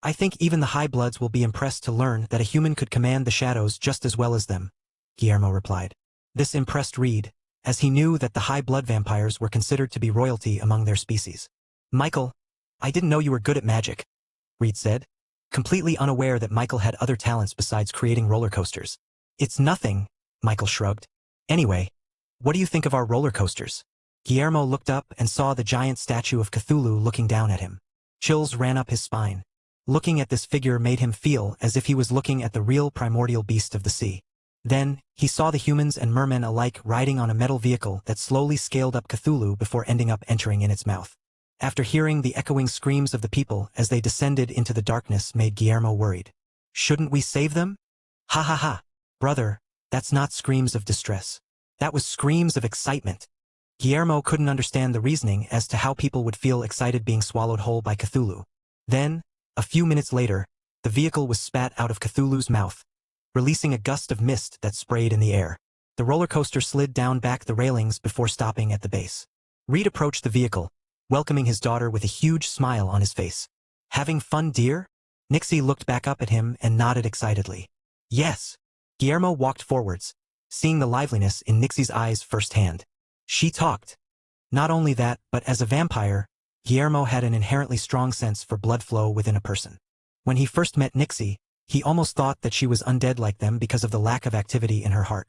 Speaker 1: I think even the high-bloods will be impressed to learn that a human could command the shadows just as well as them, Guillermo replied. This impressed Reed, as he knew that the high-blood vampires were considered to be royalty among their species. Michael, I didn't know you were good at magic, Reed said, completely unaware that Michael had other talents besides creating roller coasters. It's nothing, Michael shrugged. Anyway, what do you think of our roller coasters? Guillermo looked up and saw the giant statue of Cthulhu looking down at him. Chills ran up his spine. Looking at this figure made him feel as if he was looking at the real primordial beast of the sea. Then, he saw the humans and mermen alike riding on a metal vehicle that slowly scaled up Cthulhu before ending up entering in its mouth. After hearing the echoing screams of the people as they descended into the darkness made Guillermo worried. Shouldn't we save them? Ha ha ha. Brother, that's not screams of distress. That was screams of excitement. Guillermo couldn't understand the reasoning as to how people would feel excited being swallowed whole by Cthulhu. Then, a few minutes later, the vehicle was spat out of Cthulhu's mouth, releasing a gust of mist that sprayed in the air. The roller coaster slid down back the railings before stopping at the base. Reed approached the vehicle, welcoming his daughter with a huge smile on his face. Having fun, dear? Nixie looked back up at him and nodded excitedly. Yes. Guillermo walked forwards, seeing the liveliness in Nixie's eyes firsthand. She talked. Not only that, but as a vampire, Guillermo had an inherently strong sense for blood flow within a person. When he first met Nixie, he almost thought that she was undead like them because of the lack of activity in her heart.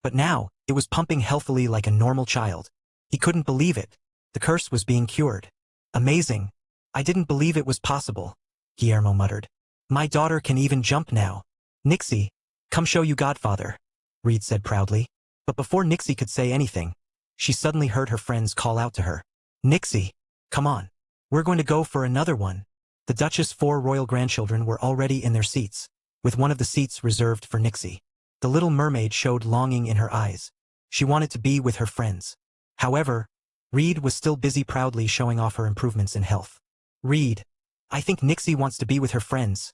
Speaker 1: But now, it was pumping healthily like a normal child. He couldn't believe it. The curse was being cured. Amazing. I didn't believe it was possible, Guillermo muttered. My daughter can even jump now. Nixie, come show you Godfather, Reed said proudly. But before Nixie could say anything, she suddenly heard her friends call out to her. Nixie, come on. We're going to go for another one. The Duchess' 4 royal grandchildren were already in their seats, with one of the seats reserved for Nixie. The little mermaid showed longing in her eyes. She wanted to be with her friends. However, Reed was still busy proudly showing off her improvements in health. Reed, I think Nixie wants to be with her friends,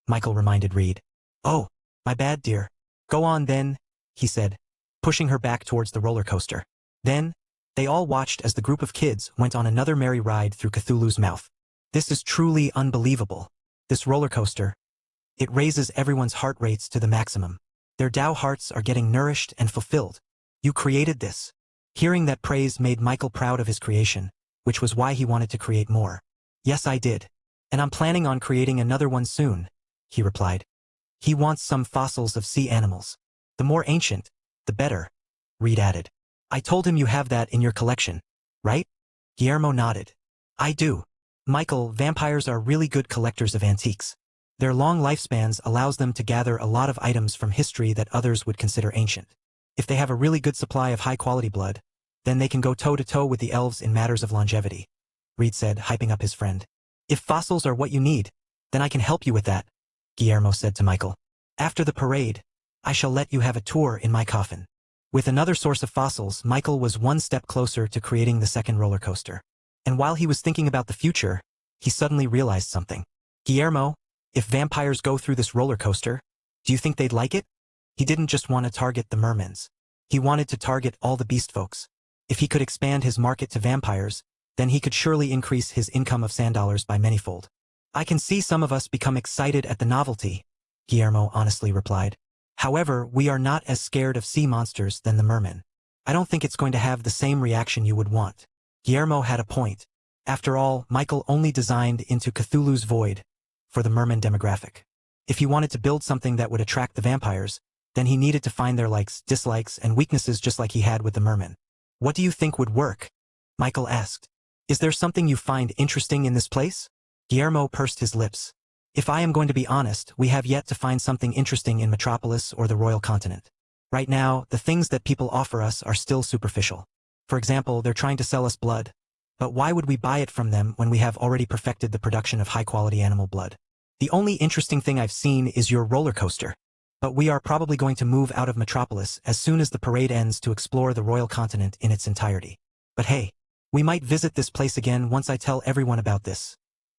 Speaker 1: Michael reminded Reed. Oh, my bad, dear. Go on then, he said, pushing her back towards the roller coaster. Then, they all watched as the group of kids went on another merry ride through Cthulhu's mouth. This is truly unbelievable. This roller coaster. It raises everyone's heart rates to the maximum. Their Tao hearts are getting nourished and fulfilled. You created this. Hearing that praise made Michael proud of his creation, which was why he wanted to create more. Yes, I did. And I'm planning on creating another one soon, he replied. He wants some fossils of sea animals. The more ancient, the better, Reed added. I told him you have that in your collection, right? Guillermo nodded. I do. Michael, vampires are really good collectors of antiques. Their long lifespans allows them to gather a lot of items from history that others would consider ancient. If they have a really good supply of high-quality blood, then they can go toe-to-toe with the elves in matters of longevity, Reed said, hyping up his friend. If fossils are what you need, then I can help you with that, Guillermo said to Michael. After the parade, I shall let you have a tour in my coffin. With another source of fossils, Michael was one step closer to creating the second roller coaster. And while he was thinking about the future, he suddenly realized something. Guillermo, if vampires go through this roller coaster, do you think they'd like it? He didn't just want to target the mermans. He wanted to target all the beast folks. If he could expand his market to vampires, then he could surely increase his income of sand dollars by manyfold. I can see some of us become excited at the novelty, Guillermo honestly replied. However, we are not as scared of sea monsters than the merman. I don't think it's going to have the same reaction you would want. Guillermo had a point. After all, Michael only designed Into Cthulhu's Void for the merman demographic. If he wanted to build something that would attract the vampires, then he needed to find their likes, dislikes, and weaknesses just like he had with the merman. What do you think would work? Michael asked. Is there something you find interesting in this place? Guillermo pursed his lips. If I am going to be honest, we have yet to find something interesting in Metropolis or the Royal Continent. Right now, the things that people offer us are still superficial. For example, they're trying to sell us blood. But why would we buy it from them when we have already perfected the production of high-quality animal blood? The only interesting thing I've seen is your roller coaster. But we are probably going to move out of Metropolis as soon as the parade ends to explore the Royal Continent in its entirety. But hey, we might visit this place again once I tell everyone about this,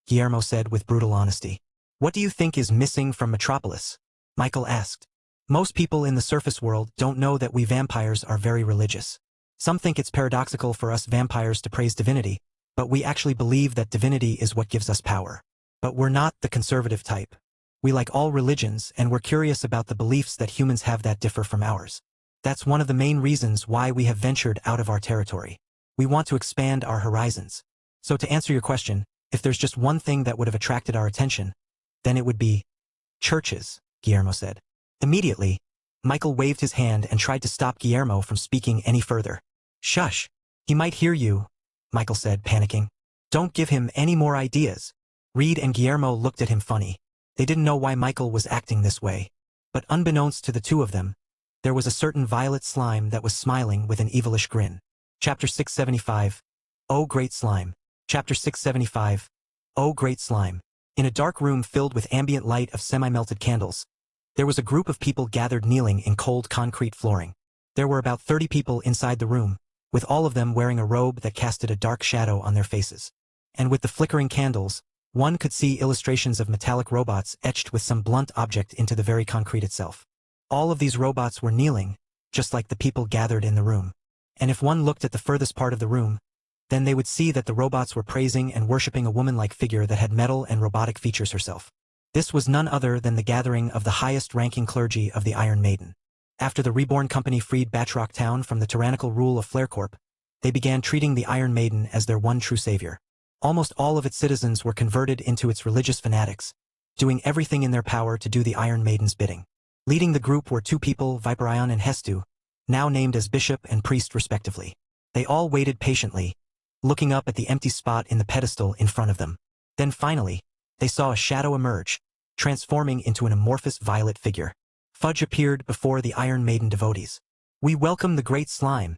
Speaker 1: Guillermo said with brutal honesty. What do you think is missing from Metropolis? Michael asked. Most people in the surface world don't know that we vampires are very religious. Some think it's paradoxical for us vampires to praise divinity, but we actually believe that divinity is what gives us power. But we're not the conservative type. We like all religions, and we're curious about the beliefs that humans have that differ from ours. That's one of the main reasons why we have ventured out of our territory. We want to expand our horizons. So to answer your question, if there's just one thing that would have attracted our attention, then it would be churches, Guillermo said. Immediately, Michael waved his hand and tried to stop Guillermo from speaking any further. Shush! He might hear you, Michael said, panicking. Don't give him any more ideas. Reed and Guillermo looked at him funny. They didn't know why Michael was acting this way. But unbeknownst to the two of them, there was a certain violet slime that was smiling with an evilish grin. Chapter 675. Oh Great Slime. Chapter 675. Oh Great Slime. In a dark room filled with ambient light of semi-melted candles, there was a group of people gathered kneeling in cold concrete flooring. There were about 30 people inside the room, with all of them wearing a robe that casted a dark shadow on their faces. And with the flickering candles, one could see illustrations of metallic robots etched with some blunt object into the very concrete itself. All of these robots were kneeling, just like the people gathered in the room. And if one looked at the furthest part of the room, then they would see that the robots were praising and worshipping a woman-like figure that had metal and robotic features herself. This was none other than the gathering of the highest-ranking clergy of the Iron Maiden. After the Reborn company freed Batroc Town from the tyrannical rule of FlareCorp, they began treating the Iron Maiden as their one true savior. Almost all of its citizens were converted into its religious fanatics, doing everything in their power to do the Iron Maiden's bidding. Leading the group were two people, Viperion and Hestu, now named as bishop and priest respectively. They all waited patiently, looking up at the empty spot in the pedestal in front of them. Then finally, they saw a shadow emerge, transforming into an amorphous violet figure. Fudge appeared before the Iron Maiden devotees. "We welcome the great slime,"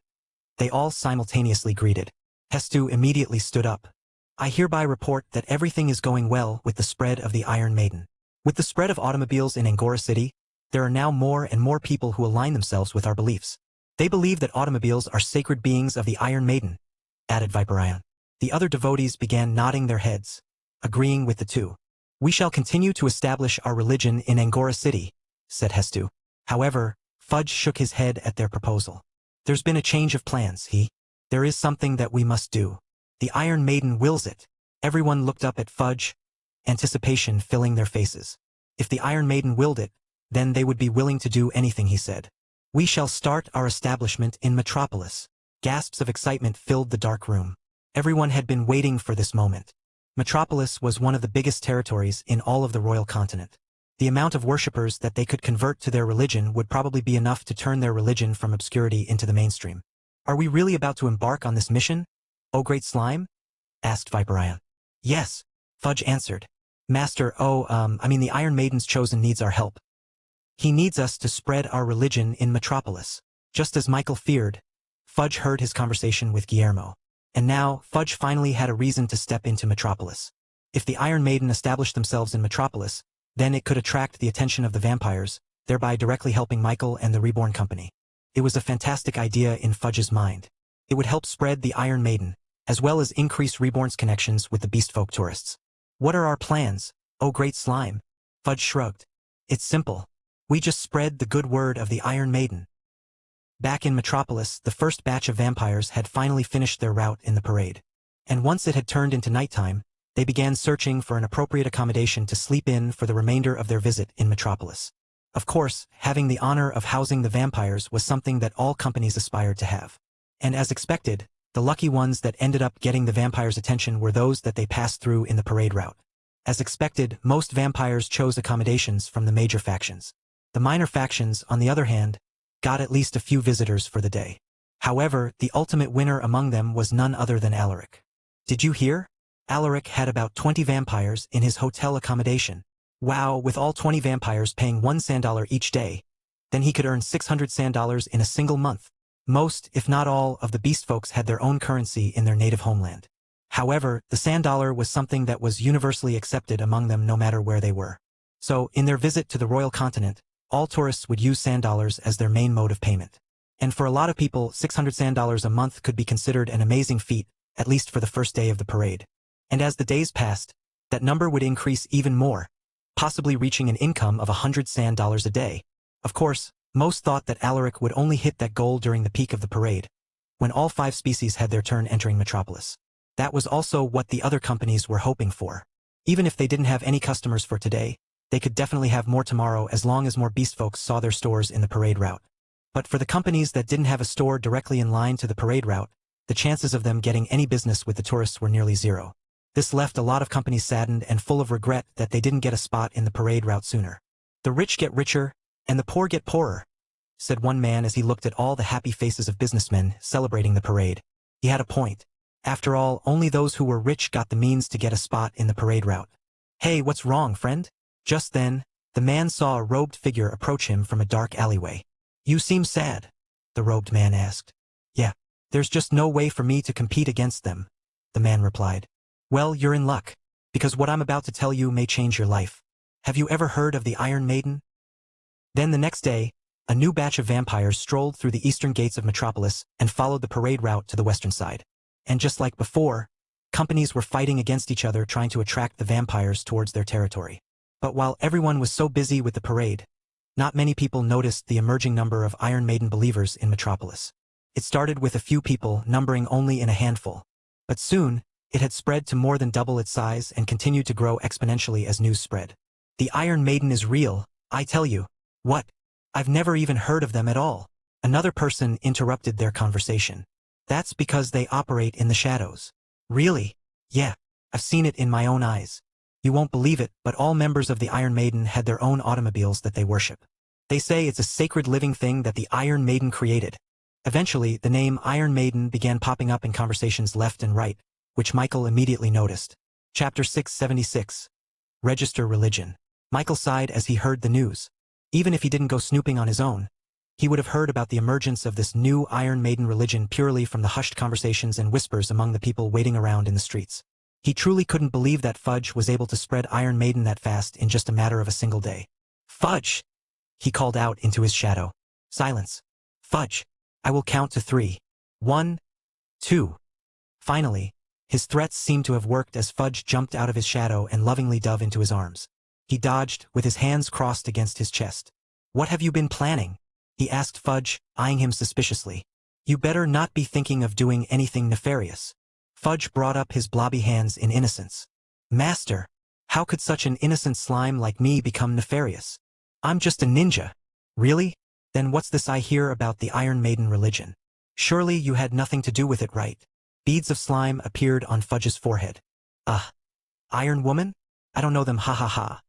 Speaker 1: they all simultaneously greeted. Hestu immediately stood up. "I hereby report that everything is going well with the spread of the Iron Maiden. With the spread of automobiles in Angora City, there are now more and more people who align themselves with our beliefs. They believe that automobiles are sacred beings of the Iron Maiden," added Viperion. The other devotees began nodding their heads, agreeing with the two. "We shall continue to establish our religion in Angora City," said Hestu. However, Fudge shook his head at their proposal. "There's been a change of plans, There is something that we must do. The Iron Maiden wills it." Everyone looked up at Fudge, anticipation filling their faces. If the Iron Maiden willed it, then they would be willing to do anything, he said. "We shall start our establishment in Metropolis." Gasps of excitement filled the dark room. Everyone had been waiting for this moment. Metropolis was one of the biggest territories in all of the royal continent. The amount of worshippers that they could convert to their religion would probably be enough to turn their religion from obscurity into the mainstream. "Are we really about to embark on this mission, O Great Slime?" asked Viperion. "Yes," Fudge answered. "Master, the Iron Maiden's chosen needs our help. He needs us to spread our religion in Metropolis." Just as Michael feared, Fudge heard his conversation with Guillermo. And now, Fudge finally had a reason to step into Metropolis. If the Iron Maiden established themselves in Metropolis, then it could attract the attention of the vampires, thereby directly helping Michael and the Reborn company. It was a fantastic idea in Fudge's mind. It would help spread the Iron Maiden, as well as increase Reborn's connections with the Beastfolk tourists. "What are our plans, O Great Slime?" Fudge shrugged. "It's simple. We just spread the good word of the Iron Maiden." Back in Metropolis, the first batch of vampires had finally finished their route in the parade. And once it had turned into nighttime, they began searching for an appropriate accommodation to sleep in for the remainder of their visit in Metropolis. Of course, having the honor of housing the vampires was something that all companies aspired to have. And as expected, the lucky ones that ended up getting the vampires' attention were those that they passed through in the parade route. As expected, most vampires chose accommodations from the major factions. The minor factions, on the other hand, got at least a few visitors for the day. However, the ultimate winner among them was none other than Alaric. "Did you hear? Alaric had about 20 vampires in his hotel accommodation. Wow, with all 20 vampires paying $1 each day, then he could earn $600 in a single month." Most, if not all, of the Beastfolks had their own currency in their native homeland. However, the $1 was something that was universally accepted among them no matter where they were. So, in their visit to the royal continent, all tourists would use $1 as their main mode of payment. And for a lot of people, $600 a month could be considered an amazing feat, at least for the first day of the parade. And as the days passed, that number would increase even more, possibly reaching an income of $100 a day. Of course, most thought that Alaric would only hit that goal during the peak of the parade, when all 5 species had their turn entering Metropolis. That was also what the other companies were hoping for. Even if they didn't have any customers for today, they could definitely have more tomorrow as long as more Beastfolks saw their stores in the parade route. But for the companies that didn't have a store directly in line to the parade route, the chances of them getting any business with the tourists were nearly zero. This left a lot of companies saddened and full of regret that they didn't get a spot in the parade route sooner. "The rich get richer, and the poor get poorer," said one man as he looked at all the happy faces of businessmen celebrating the parade. He had a point. After all, only those who were rich got the means to get a spot in the parade route. "Hey, what's wrong, friend?" Just then, the man saw a robed figure approach him from a dark alleyway. "You seem sad," the robed man asked. "Yeah, there's just no way for me to compete against them," the man replied. "Well, you're in luck, because what I'm about to tell you may change your life. Have you ever heard of the Iron Maiden?" Then the next day, a new batch of vampires strolled through the eastern gates of Metropolis and followed the parade route to the western side. And just like before, companies were fighting against each other trying to attract the vampires towards their territory. But while everyone was so busy with the parade, not many people noticed the emerging number of Iron Maiden believers in Metropolis. It started with a few people numbering only in a handful, But soon, it had spread to more than double its size and continued to grow exponentially as news spread. The Iron Maiden is real, I tell you. What? I've never even heard of them at all. Another person interrupted their conversation. That's because they operate in the shadows. Really? Yeah, I've seen it in my own eyes. You won't believe it, but all members of the Iron Maiden had their own automobiles that they worship. They say it's a sacred living thing that the Iron Maiden created. Eventually, the name Iron Maiden began popping up in conversations left and right, which Michael immediately noticed. Chapter 676. Register Religion. Michael sighed as he heard the news. Even if he didn't go snooping on his own, he would have heard about the emergence of this new Iron Maiden religion purely from the hushed conversations and whispers among the people waiting around in the streets. He truly couldn't believe that Fudge was able to spread Iron Maiden that fast in just a matter of a single day. Fudge! He called out into his shadow. Silence. Fudge! I will count to 3. 1, 2. Finally, his threats seemed to have worked as Fudge jumped out of his shadow and lovingly dove into his arms. He dodged, with his hands crossed against his chest. What have you been planning? He asked Fudge, eyeing him suspiciously. You better not be thinking of doing anything nefarious. Fudge brought up his blobby hands in innocence. Master, how could such an innocent slime like me become nefarious? I'm just a ninja. Really? Then what's this I hear about the Iron Maiden religion? Surely you had nothing to do with it, right? Beads of slime appeared on Fudge's forehead. Iron Woman? I don't know them, ha ha ha.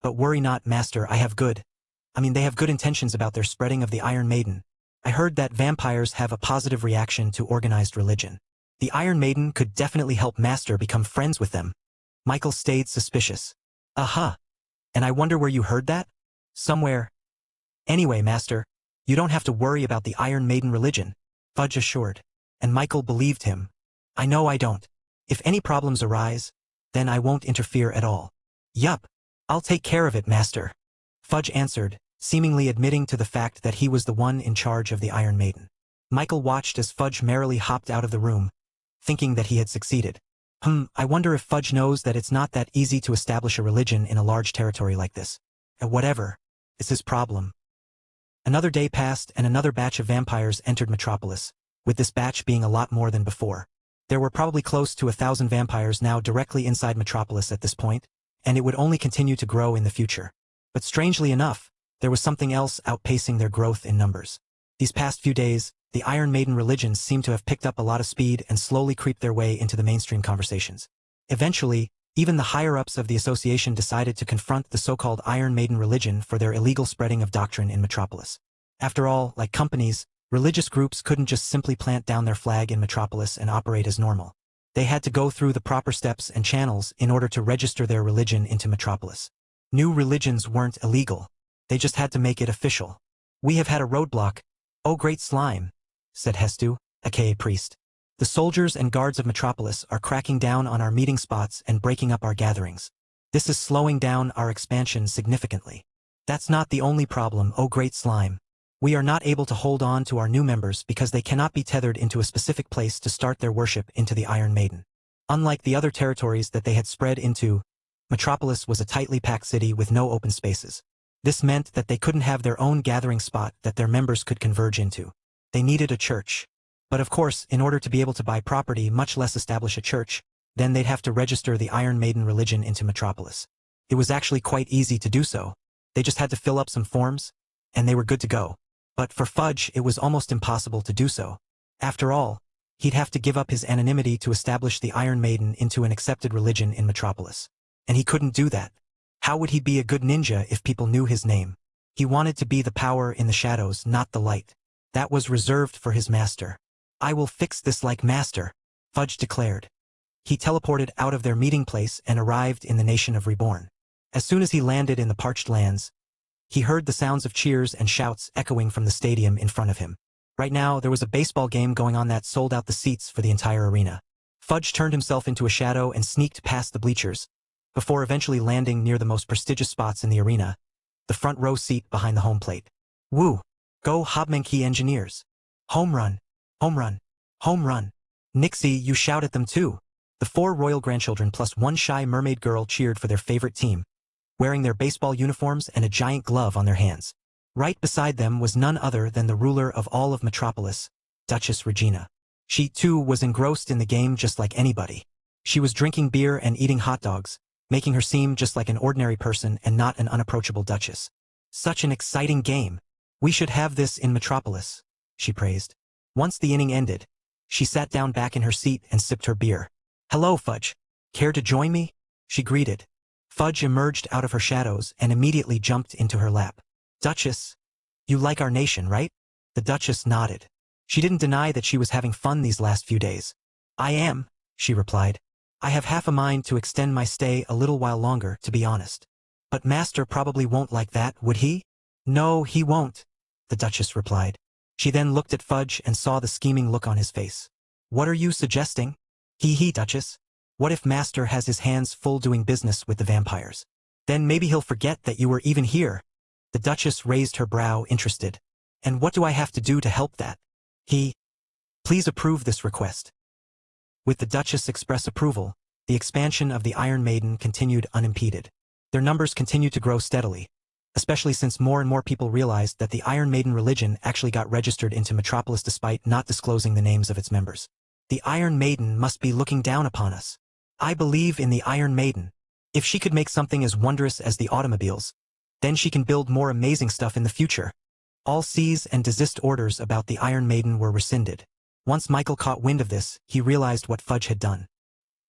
Speaker 1: But worry not, Master, they have good intentions about their spreading of the Iron Maiden. I heard that vampires have a positive reaction to organized religion. The Iron Maiden could definitely help Master become friends with them. Michael stayed suspicious. And I wonder where you heard that? Somewhere. Anyway, Master, you don't have to worry about the Iron Maiden religion, Fudge assured. And Michael believed him. I know I don't. If any problems arise, then I won't interfere at all. Yup, I'll take care of it, Master. Fudge answered, seemingly admitting to the fact that he was the one in charge of the Iron Maiden. Michael watched as Fudge merrily hopped out of the room, thinking that he had succeeded. I wonder if Fudge knows that it's not that easy to establish a religion in a large territory like this. Whatever. It's his problem. Another day passed and another batch of vampires entered Metropolis, with this batch being a lot more than before. There were probably close to 1,000 vampires now directly inside Metropolis at this point, and it would only continue to grow in the future. But strangely enough, there was something else outpacing their growth in numbers. These past few days, the Iron Maiden religions seemed to have picked up a lot of speed and slowly creeped their way into the mainstream conversations. Eventually, even the higher-ups of the association decided to confront the so-called Iron Maiden religion for their illegal spreading of doctrine in Metropolis. After all, like companies, religious groups couldn't just simply plant down their flag in Metropolis and operate as normal. They had to go through the proper steps and channels in order to register their religion into Metropolis. New religions weren't illegal. They just had to make it official. We have had a roadblock. Oh great slime, said Hestu, aka priest. The soldiers and guards of Metropolis are cracking down on our meeting spots and breaking up our gatherings. This is slowing down our expansion significantly. That's not the only problem, oh great slime. We are not able to hold on to our new members because they cannot be tethered into a specific place to start their worship into the Iron Maiden. Unlike the other territories that they had spread into, Metropolis was a tightly packed city with no open spaces. This meant that they couldn't have their own gathering spot that their members could converge into. They needed a church. But of course, in order to be able to buy property, much less establish a church, then they'd have to register the Iron Maiden religion into Metropolis. It was actually quite easy to do so. They just had to fill up some forms, and they were good to go. But for Fudge, it was almost impossible to do so. After all, he'd have to give up his anonymity to establish the Iron Maiden into an accepted religion in Metropolis. And he couldn't do that. How would he be a good ninja if people knew his name? He wanted to be the power in the shadows, not the light. That was reserved for his master. I will fix this like Master, Fudge declared. He teleported out of their meeting place and arrived in the nation of Reborn. As soon as he landed in the parched lands, he heard the sounds of cheers and shouts echoing from the stadium in front of him. Right now, there was a baseball game going on that sold out the seats for the entire arena. Fudge turned himself into a shadow and sneaked past the bleachers, before eventually landing near the most prestigious spots in the arena, the front row seat behind the home plate. Woo! Go Hobmanki Engineers! Home run! Home run! Home run! Nixie, you shout at them too! The 4 royal grandchildren plus 1 shy mermaid girl cheered for their favorite team, wearing their baseball uniforms and a giant glove on their hands. Right beside them was none other than the ruler of all of Metropolis, Duchess Regina. She, too, was engrossed in the game just like anybody. She was drinking beer and eating hot dogs, making her seem just like an ordinary person and not an unapproachable duchess. Such an exciting game. We should have this in Metropolis, she praised. Once the inning ended, she sat down back in her seat and sipped her beer. Hello, Fudge. Care to join me? She greeted. Fudge emerged out of her shadows and immediately jumped into her lap. Duchess, you like our nation, right? The Duchess nodded. She didn't deny that she was having fun these last few days. I am, she replied. I have half a mind to extend my stay a little while longer, to be honest. But Master probably won't like that, would he? No, he won't, the Duchess replied. She then looked at Fudge and saw the scheming look on his face. What are you suggesting? Hee, Duchess. What if Master has his hands full doing business with the vampires? Then maybe he'll forget that you were even here. The Duchess raised her brow, interested. And what do I have to do to help that? Please approve this request. With the Duchess' express approval, the expansion of the Iron Maiden continued unimpeded. Their numbers continued to grow steadily, especially since more and more people realized that the Iron Maiden religion actually got registered into Metropolis despite not disclosing the names of its members. The Iron Maiden must be looking down upon us. I believe in the Iron Maiden. If she could make something as wondrous as the automobiles, then she can build more amazing stuff in the future. All cease and desist orders about the Iron Maiden were rescinded. Once Michael caught wind of this, he realized what Fudge had done.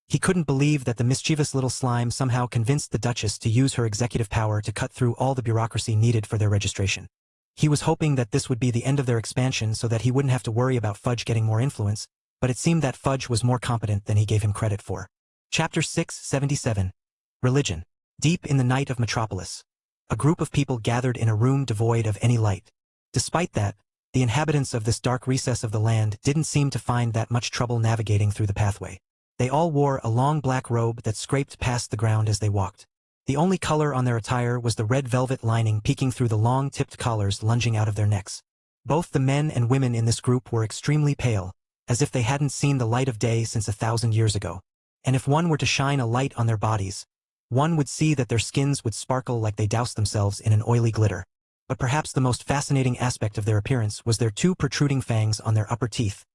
Speaker 1: He couldn't believe that the mischievous little slime somehow convinced the Duchess to use her executive power to cut through all the bureaucracy needed for their registration. He was hoping that this would be the end of their expansion so that he wouldn't have to worry about Fudge getting more influence, but it seemed that Fudge was more competent than he gave him credit for. Chapter 677. Religion. Deep in the night of Metropolis, a group of people gathered in a room devoid of any light. Despite that, the inhabitants of this dark recess of the land didn't seem to find that much trouble navigating through the pathway. They all wore a long black robe that scraped past the ground as they walked. The only color on their attire was the red velvet lining peeking through the long tipped collars lunging out of their necks. Both the men and women in this group were extremely pale, as if they hadn't seen the light of day since 1,000 years ago. And if one were to shine a light on their bodies, one would see that their skins would sparkle like they doused themselves in an oily glitter. But perhaps the most fascinating aspect of their appearance was their two protruding fangs on their upper teeth,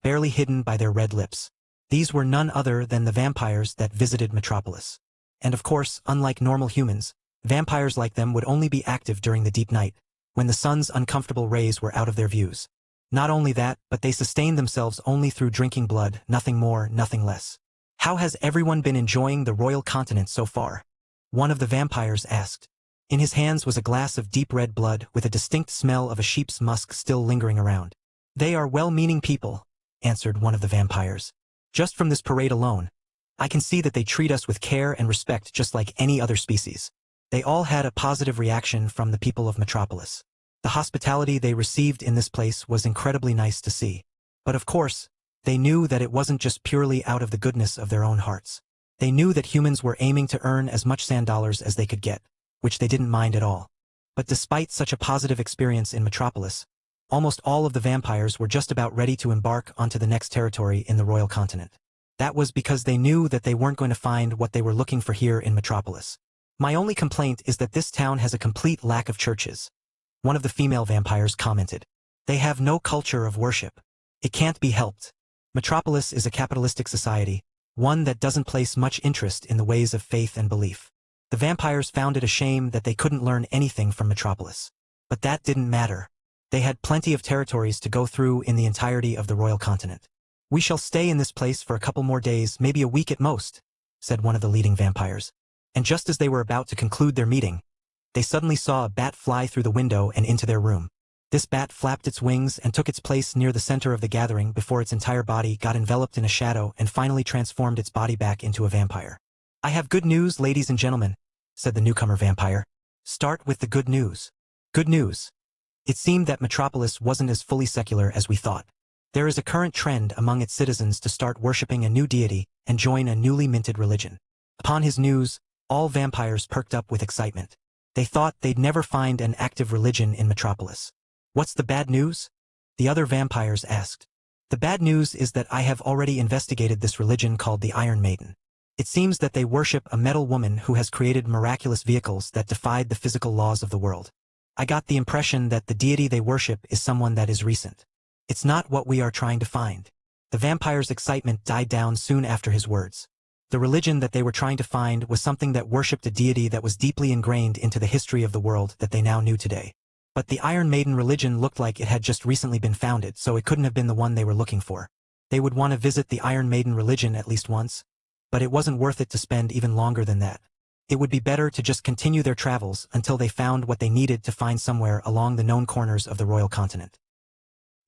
Speaker 1: barely hidden by their red lips. These were none other than the vampires that visited Metropolis. And of course, unlike normal humans, vampires like them would only be active during the deep night, when the sun's uncomfortable rays were out of their views. Not only that, but they sustained themselves only through drinking blood, nothing more, nothing less. How has everyone been enjoying the royal continent so far? One of the vampires asked. In his hands was a glass of deep red blood with a distinct smell of a sheep's musk still lingering around. They are well-meaning people, answered one of the vampires. Just from this parade alone, I can see that they treat us with care and respect just like any other species. They all had a positive reaction from the people of Metropolis. The hospitality they received in this place was incredibly nice to see. But of course, they knew that it wasn't just purely out of the goodness of their own hearts. They knew that humans were aiming to earn as much sand dollars as they could get, which they didn't mind at all. But despite such a positive experience in Metropolis, almost all of the vampires were just about ready to embark onto the next territory in the royal continent. That was because they knew that they weren't going to find what they were looking for here in Metropolis. My only complaint is that this town has a complete lack of churches, one of the female vampires commented. They have no culture of worship. It can't be helped. Metropolis is a capitalistic society, one that doesn't place much interest in the ways of faith and belief. The vampires found it a shame that they couldn't learn anything from Metropolis. But that didn't matter. They had plenty of territories to go through in the entirety of the royal continent. We shall stay in this place for a couple more days, maybe a week at most, said one of the leading vampires. And just as they were about to conclude their meeting, they suddenly saw a bat fly through the window and into their room. This bat flapped its wings and took its place near the center of the gathering before its entire body got enveloped in a shadow and finally transformed its body back into a vampire. I have good news, ladies and gentlemen, said the newcomer vampire. Start with the good news. Good news. It seemed that Metropolis wasn't as fully secular as we thought. There is a current trend among its citizens to start worshipping a new deity and join a newly minted religion. Upon his news, all vampires perked up with excitement. They thought they'd never find an active religion in Metropolis. What's the bad news? The other vampires asked. The bad news is that I have already investigated this religion called the Iron Maiden. It seems that they worship a metal woman who has created miraculous vehicles that defied the physical laws of the world. I got the impression that the deity they worship is someone that is recent. It's not what we are trying to find. The vampires' excitement died down soon after his words. The religion that they were trying to find was something that worshipped a deity that was deeply ingrained into the history of the world that they now knew today. But the Iron Maiden religion looked like it had just recently been founded, so it couldn't have been the one they were looking for. They would want to visit the Iron Maiden religion at least once, but it wasn't worth it to spend even longer than that. It would be better to just continue their travels until they found what they needed to find somewhere along the known corners of the royal continent.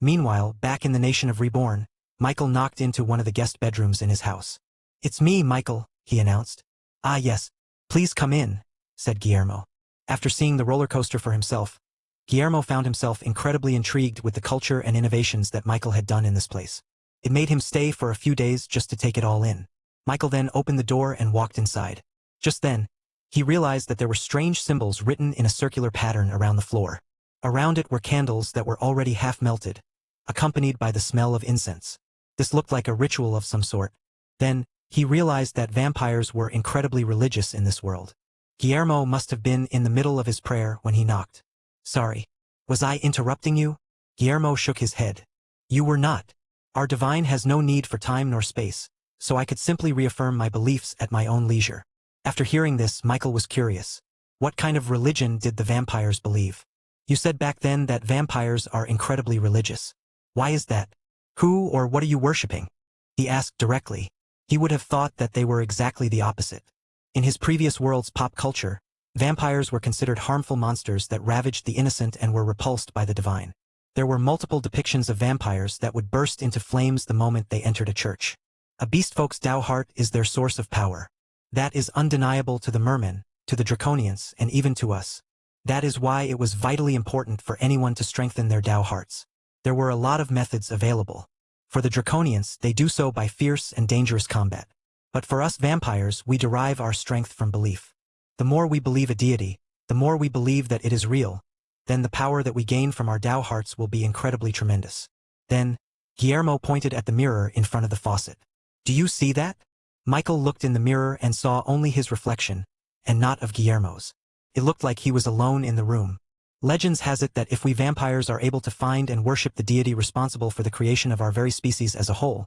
Speaker 1: Meanwhile, back in the nation of Reborn, Michael knocked into one of the guest bedrooms in his house. "It's me, Michael," he announced. "Ah yes, please come in," said Guillermo. After seeing the roller coaster for himself, Guillermo found himself incredibly intrigued with the culture and innovations that Michael had done in this place. It made him stay for a few days just to take it all in. Michael then opened the door and walked inside. Just then, he realized that there were strange symbols written in a circular pattern around the floor. Around it were candles that were already half melted, accompanied by the smell of incense. This looked like a ritual of some sort. Then, he realized that vampires were incredibly religious in this world. Guillermo must have been in the middle of his prayer when he knocked. "Sorry. Was I interrupting you?" Guillermo shook his head. "You were not. Our divine has no need for time nor space, so I could simply reaffirm my beliefs at my own leisure." After hearing this, Michael was curious. What kind of religion did the vampires believe? "You said back then that vampires are incredibly religious. Why is that? Who or what are you worshipping?" he asked directly. He would have thought that they were exactly the opposite. In his previous world's pop culture, vampires were considered harmful monsters that ravaged the innocent and were repulsed by the divine. There were multiple depictions of vampires that would burst into flames the moment they entered a church. A beastfolk's Tao heart is their source of power. That is undeniable to the mermen, to the draconians, and even to us. That is why it was vitally important for anyone to strengthen their Tao hearts. There were a lot of methods available. For the draconians, they do so by fierce and dangerous combat. But for us vampires, we derive our strength from belief. The more we believe a deity, the more we believe that it is real, then the power that we gain from our Tao hearts will be incredibly tremendous. Then, Guillermo pointed at the mirror in front of the faucet. "Do you see that?" Michael looked in the mirror and saw only his reflection, and not of Guillermo's. It looked like he was alone in the room. Legends has it that if we vampires are able to find and worship the deity responsible for the creation of our very species as a whole,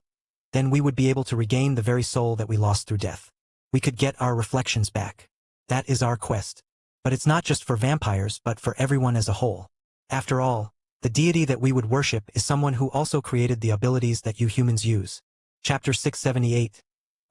Speaker 1: then we would be able to regain the very soul that we lost through death. We could get our reflections back. That is our quest. But it's not just for vampires but for everyone as a whole. After all, the deity that we would worship is someone who also created the abilities that you humans use. Chapter 678.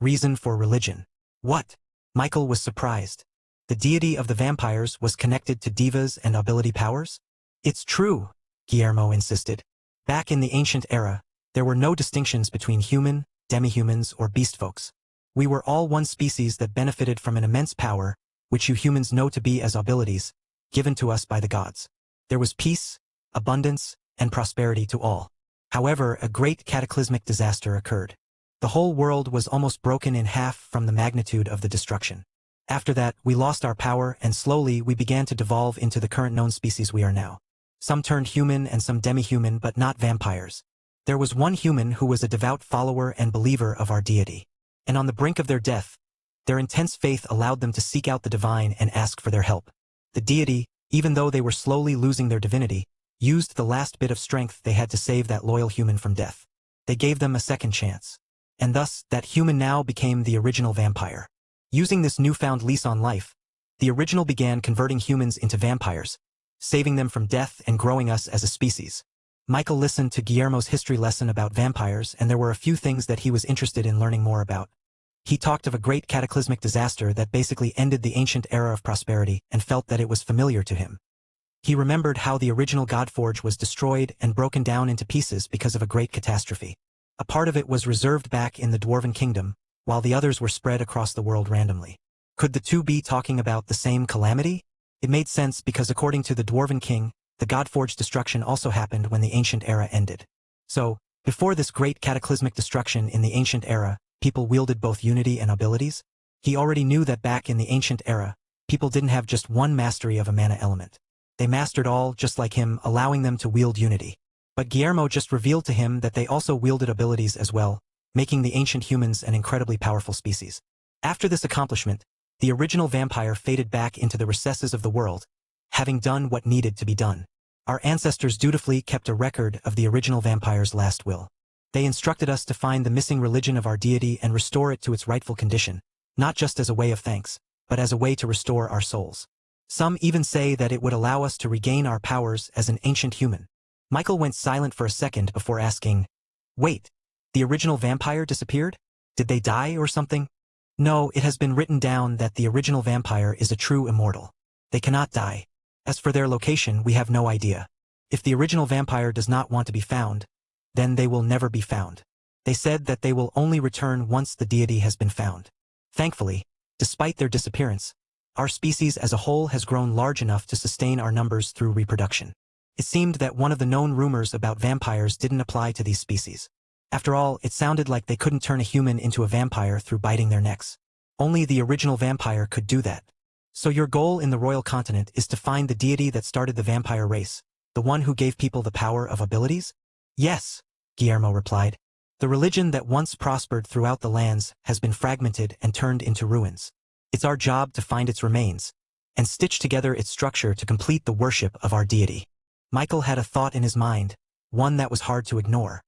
Speaker 1: Reason for Religion. What? Michael was surprised. The deity of the vampires was connected to divas and ability powers? "It's true," Guillermo insisted. "Back in the ancient era, there were no distinctions between human, demi-humans, or beastfolks. We were all one species that benefited from an immense power, which you humans know to be as abilities, given to us by the gods. There was peace, abundance, and prosperity to all. However, a great cataclysmic disaster occurred. The whole world was almost broken in half from the magnitude of the destruction. After that, we lost our power and slowly we began to devolve into the current known species we are now. Some turned human and some demi-human but not vampires. There was one human who was a devout follower and believer of our deity. And on the brink of their death, their intense faith allowed them to seek out the divine and ask for their help. The deity, even though they were slowly losing their divinity, used the last bit of strength they had to save that loyal human from death. They gave them a second chance. And thus, that human now became the original vampire. Using this newfound lease on life, the original began converting humans into vampires, saving them from death and growing us as a species. Michael listened to Guillermo's history lesson about vampires and there were a few things that he was interested in learning more about. He talked of a great cataclysmic disaster that basically ended the ancient era of prosperity and felt that it was familiar to him. He remembered how the original Godforge was destroyed and broken down into pieces because of a great catastrophe. A part of it was reserved back in the Dwarven Kingdom, while the others were spread across the world randomly. Could the two be talking about the same calamity? It made sense because according to the Dwarven King, the Godforge destruction also happened when the ancient era ended. So, before this great cataclysmic destruction in the ancient era, people wielded both unity and abilities? He already knew that back in the ancient era, people didn't have just one mastery of a mana element. They mastered all just like him, allowing them to wield unity. But Guillermo just revealed to him that they also wielded abilities as well, making the ancient humans an incredibly powerful species. After this accomplishment, the original vampire faded back into the recesses of the world, having done what needed to be done. Our ancestors dutifully kept a record of the original vampire's last will. They instructed us to find the missing religion of our deity and restore it to its rightful condition, not just as a way of thanks, but as a way to restore our souls. Some even say that it would allow us to regain our powers as an ancient human. Michael went silent for a second before asking, "Wait, the original vampire disappeared? Did they die or something?" "No, it has been written down that the original vampire is a true immortal. They cannot die. As for their location, we have no idea. If the original vampire does not want to be found, then they will never be found. They said that they will only return once the deity has been found. Thankfully, despite their disappearance, our species as a whole has grown large enough to sustain our numbers through reproduction. It seemed that one of the known rumors about vampires didn't apply to these species. After all, it sounded like they couldn't turn a human into a vampire through biting their necks. Only the original vampire could do that. So your goal in the royal continent is to find the deity that started the vampire race, the one who gave people the power of abilities?" "Yes," Guillermo replied. "The religion that once prospered throughout the lands has been fragmented and turned into ruins. It's our job to find its remains and stitch together its structure to complete the worship of our deity." Michael had a thought in his mind, one that was hard to ignore.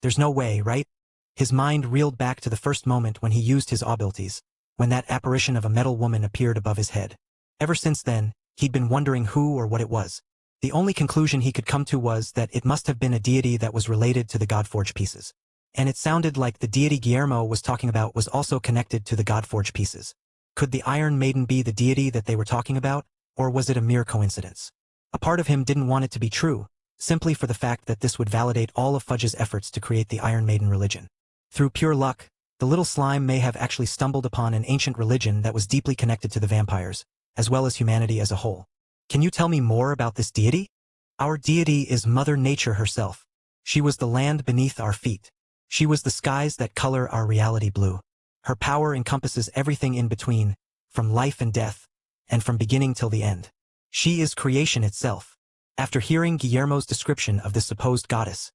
Speaker 1: There's no way, right? His mind reeled back to the first moment when he used his abilities, when that apparition of a metal woman appeared above his head. Ever since then, he'd been wondering who or what it was. The only conclusion he could come to was that it must have been a deity that was related to the Godforge pieces. And it sounded like the deity Guillermo was talking about was also connected to the Godforge pieces. Could the Iron Maiden be the deity that they were talking about, or was it a mere coincidence? A part of him didn't want it to be true, simply for the fact that this would validate all of Fudge's efforts to create the Iron Maiden religion. Through pure luck, the little slime may have actually stumbled upon an ancient religion that was deeply connected to the vampires, as well as humanity as a whole. "Can you tell me more about this deity?" "Our deity is Mother Nature herself. She was the land beneath our feet. She was the skies that color our reality blue. Her power encompasses everything in between, from life and death, and from beginning till the end. She is creation itself." After hearing Guillermo's description of this supposed goddess,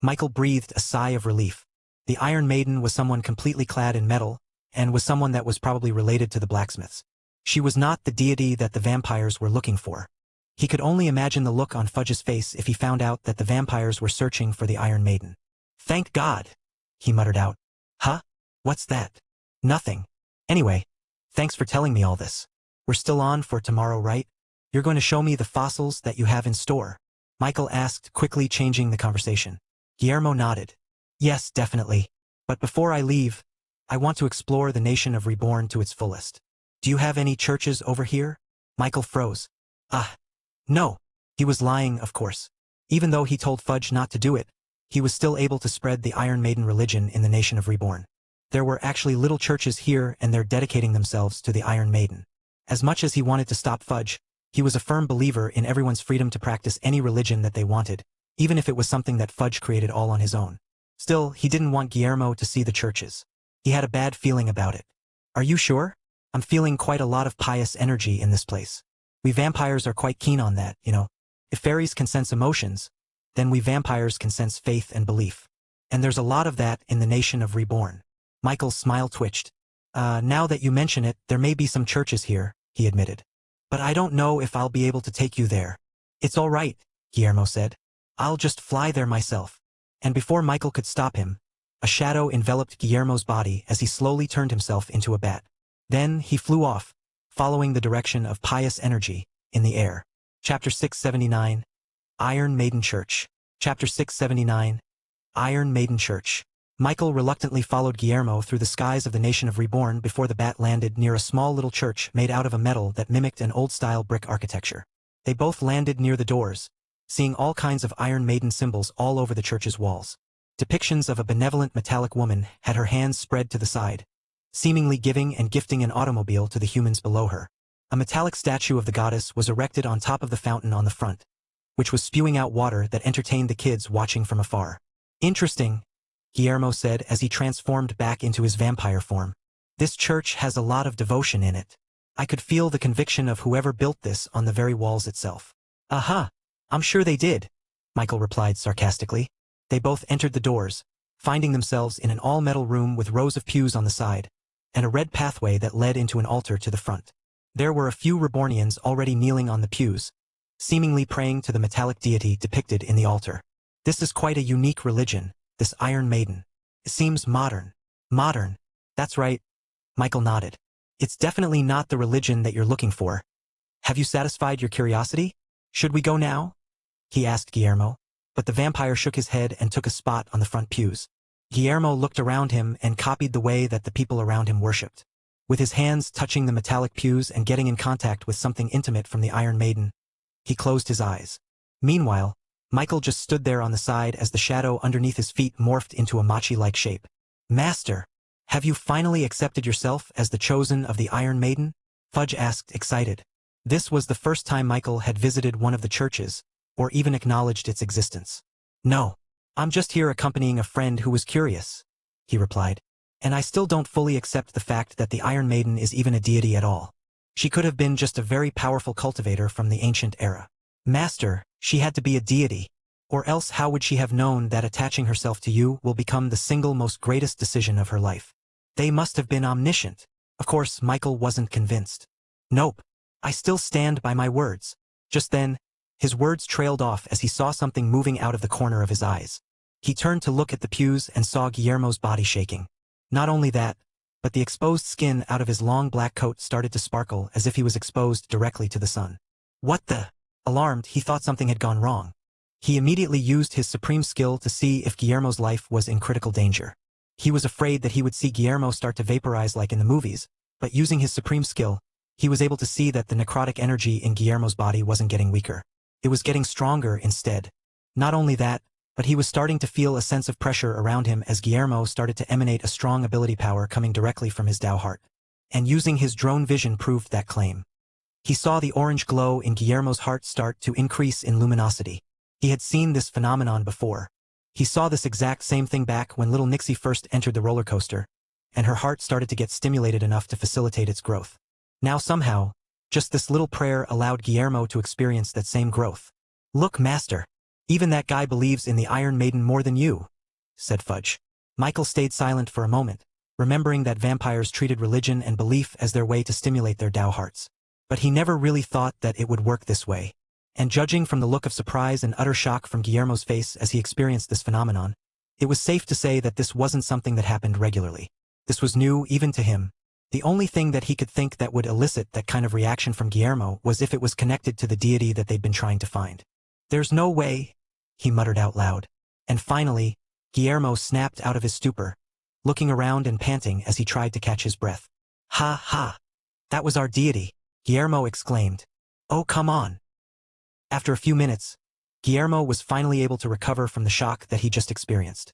Speaker 1: Michael breathed a sigh of relief. The Iron Maiden was someone completely clad in metal, and was someone that was probably related to the blacksmiths. She was not the deity that the vampires were looking for. He could only imagine the look on Fudge's face if he found out that the vampires were searching for the Iron Maiden. "Thank God," he muttered out. "Huh? What's that?" "Nothing. Anyway, thanks for telling me all this. We're still on for tomorrow, right? You're going to show me the fossils that you have in store?" Michael asked, quickly changing the conversation. Guillermo nodded. "Yes, definitely. But before I leave, I want to explore the nation of Reborn to its fullest. Do you have any churches over here?" Michael froze. No. He was lying, of course. Even though he told Fudge not to do it, he was still able to spread the Iron Maiden religion in the nation of Reborn. There were actually little churches here, and they're dedicating themselves to the Iron Maiden. As much as he wanted to stop Fudge, he was a firm believer in everyone's freedom to practice any religion that they wanted, even if it was something that Fudge created all on his own. Still, he didn't want Guillermo to see the churches. He had a bad feeling about it. "Are you sure? I'm feeling quite a lot of pious energy in this place. We vampires are quite keen on that, you know. If fairies can sense emotions, then we vampires can sense faith and belief. And there's a lot of that in the nation of Reborn." Michael's smile twitched. Now that you mention it, there may be some churches here," he admitted. "But I don't know if I'll be able to take you there." "It's all right," Guillermo said. "I'll just fly there myself." And before Michael could stop him, a shadow enveloped Guillermo's body as he slowly turned himself into a bat. Then he flew off, following the direction of pious energy in the air. Chapter 679, Iron Maiden Church. Chapter 679, Iron Maiden Church. Michael reluctantly followed Guillermo through the skies of the nation of Reborn before the bat landed near a small little church made out of a metal that mimicked an old-style brick architecture. They both landed near the doors, seeing all kinds of Iron Maiden symbols all over the church's walls. Depictions of a benevolent metallic woman had her hands spread to the side, seemingly giving and gifting an automobile to the humans below her. A metallic statue of the goddess was erected on top of the fountain on the front, which was spewing out water that entertained the kids watching from afar. "Interesting," Guillermo said as he transformed back into his vampire form. "This church has a lot of devotion in it. I could feel the conviction of whoever built this on the very walls itself." "Aha, I'm sure they did," Michael replied sarcastically. They both entered the doors, finding themselves in an all-metal room with rows of pews on the side, and a red pathway that led into an altar to the front. There were a few Rebornians already kneeling on the pews, seemingly praying to the metallic deity depicted in the altar. "This is quite a unique religion," This Iron Maiden. It seems modern. Modern. That's right. Michael nodded. It's definitely not the religion that you're looking for. Have you satisfied your curiosity? Should we go now? He asked Guillermo, but the vampire shook his head and took a spot on the front pews. Guillermo looked around him and copied the way that the people around him worshipped. With his hands touching the metallic pews and getting in contact with something intimate from the Iron Maiden, he closed his eyes. Meanwhile, Michael just stood there on the side as the shadow underneath his feet morphed into a machi-like shape. Master, have you finally accepted yourself as the chosen of the Iron Maiden? Fudge asked, excited. This was the first time Michael had visited one of the churches, or even acknowledged its existence. No, I'm just here accompanying a friend who was curious, he replied. And I still don't fully accept the fact that the Iron Maiden is even a deity at all. She could have been just a very powerful cultivator from the ancient era. Master, she had to be a deity, or else how would she have known that attaching herself to you will become the single most greatest decision of her life? They must have been omniscient. Of course, Michael wasn't convinced. Nope, I still stand by my words. Just then, his words trailed off as he saw something moving out of the corner of his eyes. He turned to look at the pews and saw Guillermo's body shaking. Not only that, but the exposed skin out of his long black coat started to sparkle as if he was exposed directly to the sun. What the? Alarmed, he thought something had gone wrong. He immediately used his supreme skill to see if Guillermo's life was in critical danger. He was afraid that he would see Guillermo start to vaporize like in the movies, but using his supreme skill, he was able to see that the necrotic energy in Guillermo's body wasn't getting weaker. It was getting stronger instead. Not only that, but he was starting to feel a sense of pressure around him as Guillermo started to emanate a strong ability power coming directly from his Dao heart. And using his drone vision proved that claim. He saw the orange glow in Guillermo's heart start to increase in luminosity. He had seen this phenomenon before. He saw this exact same thing back when little Nixie first entered the roller coaster, and her heart started to get stimulated enough to facilitate its growth. Now somehow, just this little prayer allowed Guillermo to experience that same growth. Look, Master. Even that guy believes in the Iron Maiden more than you, said Fudge. Michael stayed silent for a moment, remembering that vampires treated religion and belief as their way to stimulate their Dao hearts. But he never really thought that it would work this way. And judging from the look of surprise and utter shock from Guillermo's face as he experienced this phenomenon, it was safe to say that this wasn't something that happened regularly. This was new even to him. The only thing that he could think that would elicit that kind of reaction from Guillermo was if it was connected to the deity that they'd been trying to find. There's no way, he muttered out loud. And finally, Guillermo snapped out of his stupor, looking around and panting as he tried to catch his breath. Ha ha! That was our deity, Guillermo exclaimed. Oh, come on! After a few minutes, Guillermo was finally able to recover from the shock that he just experienced.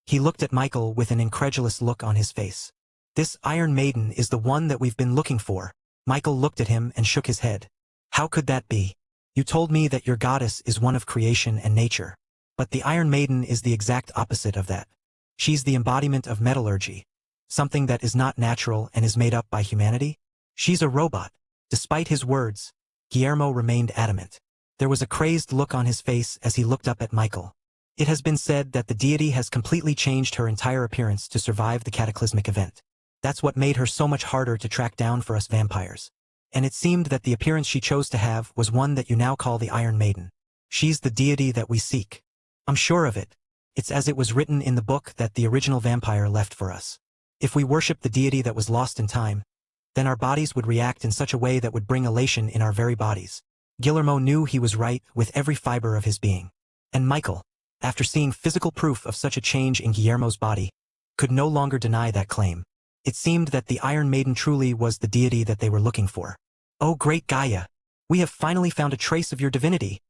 Speaker 1: He looked at Michael with an incredulous look on his face. This Iron Maiden is the one that we've been looking for. Michael looked at him and shook his head. How could that be? You told me that your goddess is one of creation and nature. But the Iron Maiden is the exact opposite of that. She's the embodiment of metallurgy, something that is not natural and is made up by humanity. She's a robot. Despite his words, Guillermo remained adamant. There was a crazed look on his face as he looked up at Michael. It has been said that the deity has completely changed her entire appearance to survive the cataclysmic event. That's what made her so much harder to track down for us vampires. And it seemed that the appearance she chose to have was one that you now call the Iron Maiden. She's the deity that we seek. I'm sure of it. It's as it was written in the book that the original vampire left for us. If we worship the deity that was lost in time, then our bodies would react in such a way that would bring elation in our very bodies. Guillermo knew he was right with every fiber of his being. And Michael, after seeing physical proof of such a change in Guillermo's body, could no longer deny that claim. It seemed that the Iron Maiden truly was the deity that they were looking for. Oh, great Gaia! We have finally found a trace of your divinity,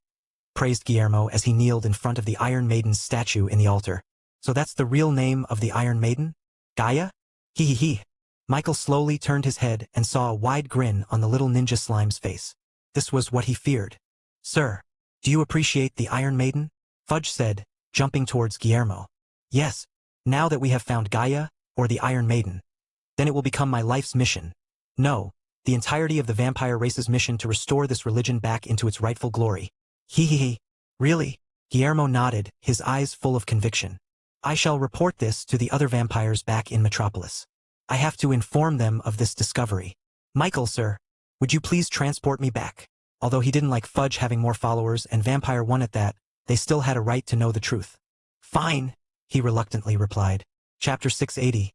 Speaker 1: praised Guillermo as he kneeled in front of the Iron Maiden's statue in the altar. So that's the real name of the Iron Maiden? Gaia? Hee hee hee. Michael slowly turned his head and saw a wide grin on the little ninja slime's face. This was what he feared. Sir, do you appreciate the Iron Maiden? Fudge said, jumping towards Guillermo. Yes, now that we have found Gaia, or the Iron Maiden, then it will become my life's mission. No, the entirety of the vampire race's mission to restore this religion back into its rightful glory. Hee hee hee. Really? Guillermo nodded, his eyes full of conviction. I shall report this to the other vampires back in Metropolis. I have to inform them of this discovery. Michael, sir, would you please transport me back? Although he didn't like Fudge having more followers and Vampire 1 at that, they still had a right to know the truth. Fine, he reluctantly replied. Chapter 680.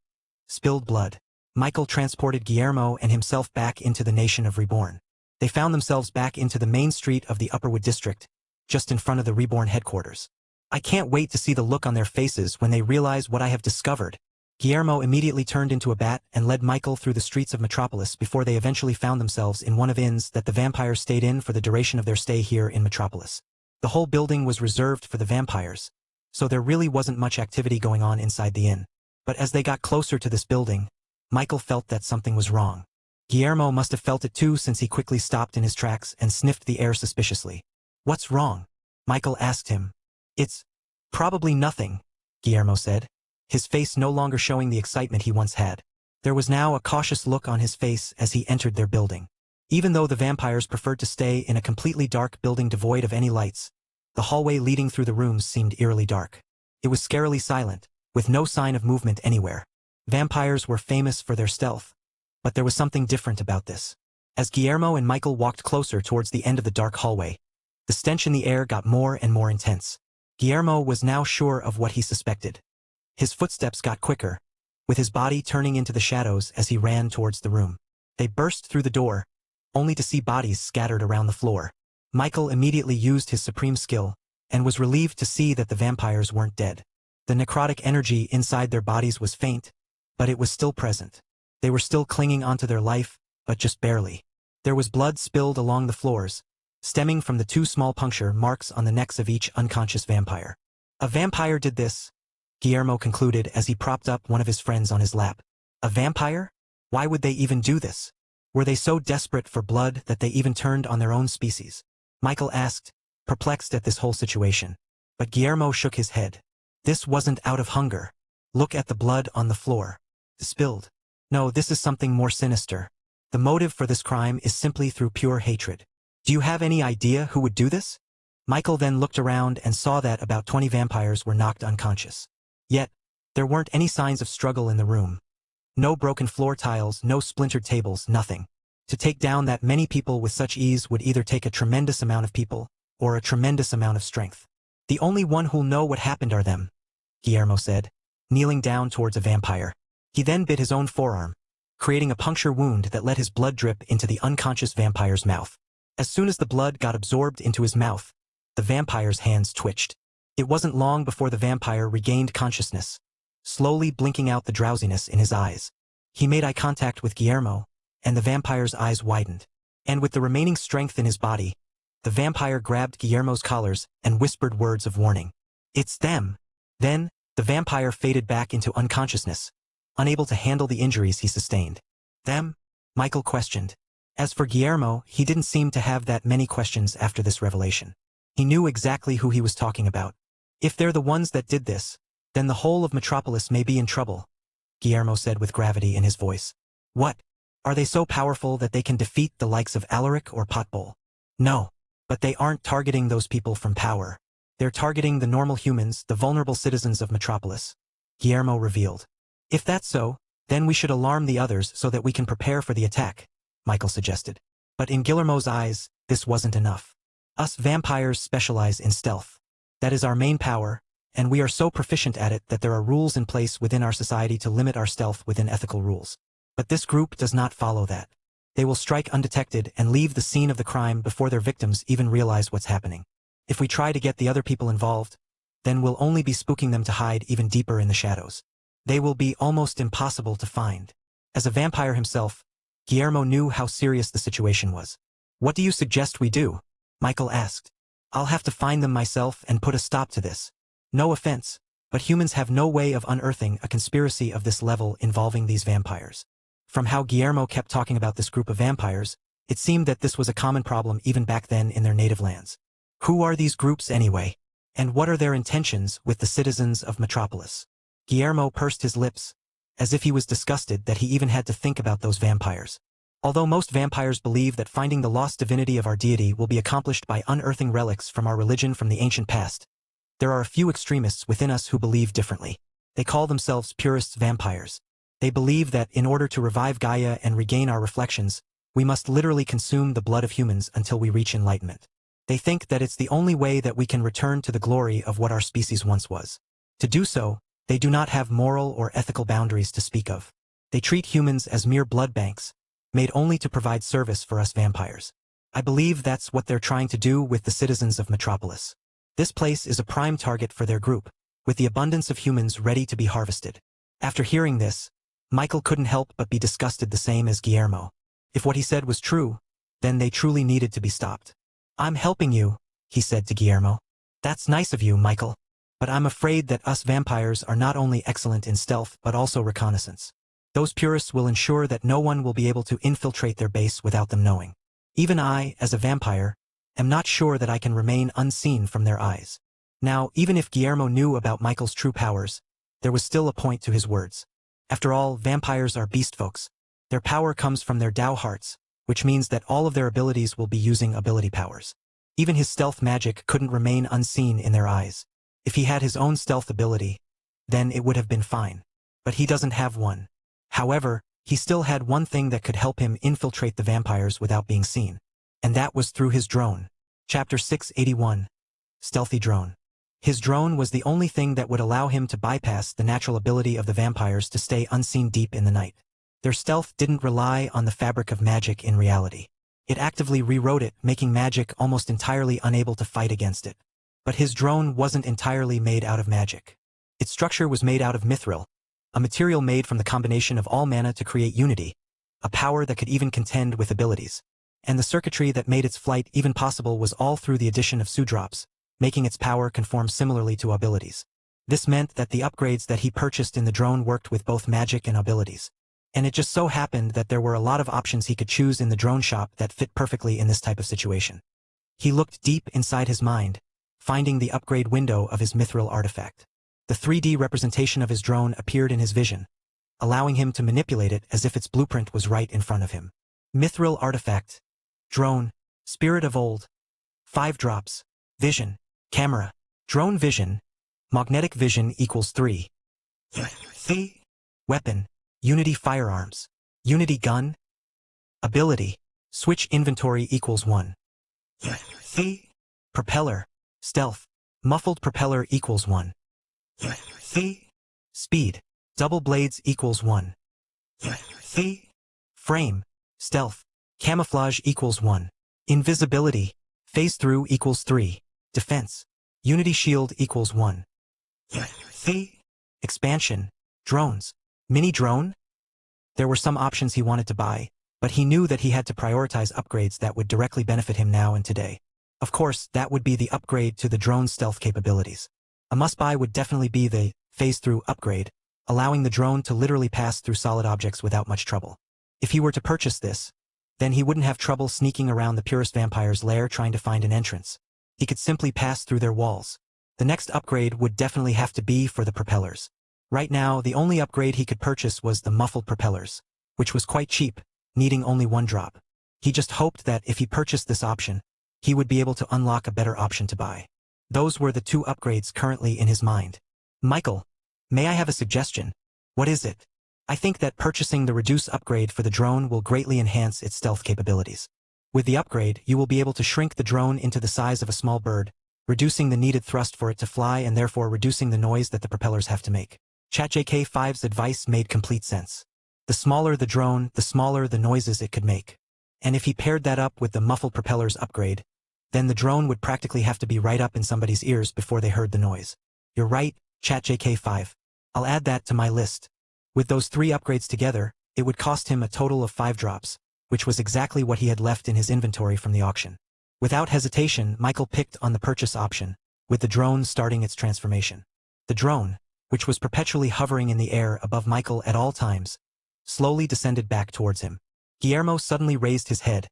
Speaker 1: Spilled Blood. Michael transported Guillermo and himself back into the nation of Reborn. They found themselves back into the main street of the Upperwood district, just in front of the Reborn headquarters. I can't wait to see the look on their faces when they realize what I have discovered. Guillermo immediately turned into a bat and led Michael through the streets of Metropolis before they eventually found themselves in one of inns that the vampires stayed in for the duration of their stay here in Metropolis. The whole building was reserved for the vampires, so there really wasn't much activity going on inside the inn. But as they got closer to this building, Michael felt that something was wrong. Guillermo must have felt it too, since he quickly stopped in his tracks and sniffed the air suspiciously. "What's wrong?" Michael asked him. "It's probably nothing," Guillermo said, his face no longer showing the excitement he once had. There was now a cautious look on his face as he entered their building. Even though the vampires preferred to stay in a completely dark building devoid of any lights, the hallway leading through the rooms seemed eerily dark. It was scarily silent, with no sign of movement anywhere. Vampires were famous for their stealth, but there was something different about this. As Guillermo and Michael walked closer towards the end of the dark hallway, the stench in the air got more and more intense. Guillermo was now sure of what he suspected. His footsteps got quicker, with his body turning into the shadows as he ran towards the room. They burst through the door, only to see bodies scattered around the floor. Michael immediately used his supreme skill, and was relieved to see that the vampires weren't dead. The necrotic energy inside their bodies was faint, but it was still present. They were still clinging onto their life, but just barely. There was blood spilled along the floors, stemming from the 2 small puncture marks on the necks of each unconscious vampire. "A vampire did this," Guillermo concluded as he propped up one of his friends on his lap. "A vampire? Why would they even do this? Were they so desperate for blood that they even turned on their own species?" Michael asked, perplexed at this whole situation. But Guillermo shook his head. "This wasn't out of hunger. Look at the blood on the floor. Spilled. No, this is something more sinister. The motive for this crime is simply through pure hatred. Do you have any idea who would do this?" Michael then looked around and saw that about 20 vampires were knocked unconscious. Yet, there weren't any signs of struggle in the room. No broken floor tiles, no splintered tables, nothing. To take down that many people with such ease would either take a tremendous amount of people, or a tremendous amount of strength. "The only one who'll know what happened are them," Guillermo said, kneeling down towards a vampire. He then bit his own forearm, creating a puncture wound that let his blood drip into the unconscious vampire's mouth. As soon as the blood got absorbed into his mouth, the vampire's hands twitched. It wasn't long before the vampire regained consciousness, slowly blinking out the drowsiness in his eyes. He made eye contact with Guillermo, and the vampire's eyes widened. And with the remaining strength in his body, the vampire grabbed Guillermo's collars and whispered words of warning. "It's them." Then, the vampire faded back into unconsciousness, unable to handle the injuries he sustained. "Them?" Michael questioned. As for Guillermo, he didn't seem to have that many questions after this revelation. He knew exactly who he was talking about. "If they're the ones that did this, then the whole of Metropolis may be in trouble," Guillermo said with gravity in his voice. "What? Are they so powerful that they can defeat the likes of Alaric or Potbowl?" "No. But they aren't targeting those people from power. They're targeting the normal humans, the vulnerable citizens of Metropolis," Guillermo revealed. "If that's so, then we should alarm the others so that we can prepare for the attack," Michael suggested. But in Guillermo's eyes, this wasn't enough. "Us vampires specialize in stealth. That is our main power, and we are so proficient at it that there are rules in place within our society to limit our stealth within ethical rules. But this group does not follow that. They will strike undetected and leave the scene of the crime before their victims even realize what's happening. If we try to get the other people involved, then we'll only be spooking them to hide even deeper in the shadows. They will be almost impossible to find." As a vampire himself, Guillermo knew how serious the situation was. "What do you suggest we do?" Michael asked. "I'll have to find them myself and put a stop to this. No offense, but humans have no way of unearthing a conspiracy of this level involving these vampires." From how Guillermo kept talking about this group of vampires, it seemed that this was a common problem even back then in their native lands. Who are these groups anyway? And what are their intentions with the citizens of Metropolis? Guillermo pursed his lips, as if he was disgusted that he even had to think about those vampires. Although most vampires believe that finding the lost divinity of our deity will be accomplished by unearthing relics from our religion from the ancient past, there are a few extremists within us who believe differently. They call themselves purists vampires. They believe that in order to revive Gaia and regain our reflections, we must literally consume the blood of humans until we reach enlightenment. They think that it's the only way that we can return to the glory of what our species once was. To do so, they do not have moral or ethical boundaries to speak of. They treat humans as mere blood banks, made only to provide service for us vampires. I believe that's what they're trying to do with the citizens of Metropolis. This place is a prime target for their group, with the abundance of humans ready to be harvested. After hearing this, Michael couldn't help but be disgusted the same as Guillermo. If what he said was true, then they truly needed to be stopped. "I'm helping you," he said to Guillermo. "That's nice of you, Michael. But I'm afraid that us vampires are not only excellent in stealth but also reconnaissance. Those purists will ensure that no one will be able to infiltrate their base without them knowing. Even I, as a vampire, am not sure that I can remain unseen from their eyes." Now, even if Guillermo knew about Michael's true powers, there was still a point to his words. After all, vampires are beast folks. Their power comes from their Tao hearts, which means that all of their abilities will be using ability powers. Even his stealth magic couldn't remain unseen in their eyes. If he had his own stealth ability, then it would have been fine. But he doesn't have one. However, he still had one thing that could help him infiltrate the vampires without being seen. And that was through his drone. Chapter 681. Stealthy Drone. His drone was the only thing that would allow him to bypass the natural ability of the vampires to stay unseen deep in the night. Their stealth didn't rely on the fabric of magic in reality. It actively rewrote it, making magic almost entirely unable to fight against it. But his drone wasn't entirely made out of magic. Its structure was made out of mithril, a material made from the combination of all mana to create unity, a power that could even contend with abilities. And the circuitry that made its flight even possible was all through the addition of Sudrops, making its power conform similarly to abilities. This meant that the upgrades that he purchased in the drone worked with both magic and abilities. And it just so happened that there were a lot of options he could choose in the drone shop that fit perfectly in this type of situation. He looked deep inside his mind, finding the upgrade window of his mithril artifact. The 3D representation of his drone appeared in his vision, allowing him to manipulate it as if its blueprint was right in front of him. Mithril artifact. Drone. Spirit of old. 5 drops. Vision. Camera. Drone vision. Magnetic vision equals 3. Weapon. Unity firearms. Unity gun. Ability. Switch inventory equals 1. Propeller. Stealth. Muffled propeller equals 1. Speed. Double blades equals 1. Frame. Stealth. Camouflage equals 1. Invisibility. Phase through equals 3. Defense. Unity shield equals 1. Expansion. Drones. Mini drone? There were some options he wanted to buy, but he knew that he had to prioritize upgrades that would directly benefit him now and today. Of course, that would be the upgrade to the drone's stealth capabilities. A must-buy would definitely be the phase-through upgrade, allowing the drone to literally pass through solid objects without much trouble. If he were to purchase this, then he wouldn't have trouble sneaking around the purest vampire's lair trying to find an entrance. He could simply pass through their walls. The next upgrade would definitely have to be for the propellers. Right now, the only upgrade he could purchase was the muffled propellers, which was quite cheap, needing only 1 drop. He just hoped that if he purchased this option, he would be able to unlock a better option to buy. Those were the 2 upgrades currently in his mind. "Michael, may I have a suggestion?" "What is it?" "I think that purchasing the reduce upgrade for the drone will greatly enhance its stealth capabilities. With the upgrade, you will be able to shrink the drone into the size of a small bird, reducing the needed thrust for it to fly and therefore reducing the noise that the propellers have to make." ChatJK5's advice made complete sense. The smaller the drone, the smaller the noises it could make. And if he paired that up with the muffled propellers upgrade, then the drone would practically have to be right up in somebody's ears before they heard the noise. "You're right, ChatJK5. I'll add that to my list." With those 3 upgrades together, it would cost him a total of 5 drops, which was exactly what he had left in his inventory from the auction. Without hesitation, Michael picked on the purchase option, with the drone starting its transformation. The drone, which was perpetually hovering in the air above Michael at all times, slowly descended back towards him. Guillermo suddenly raised his head,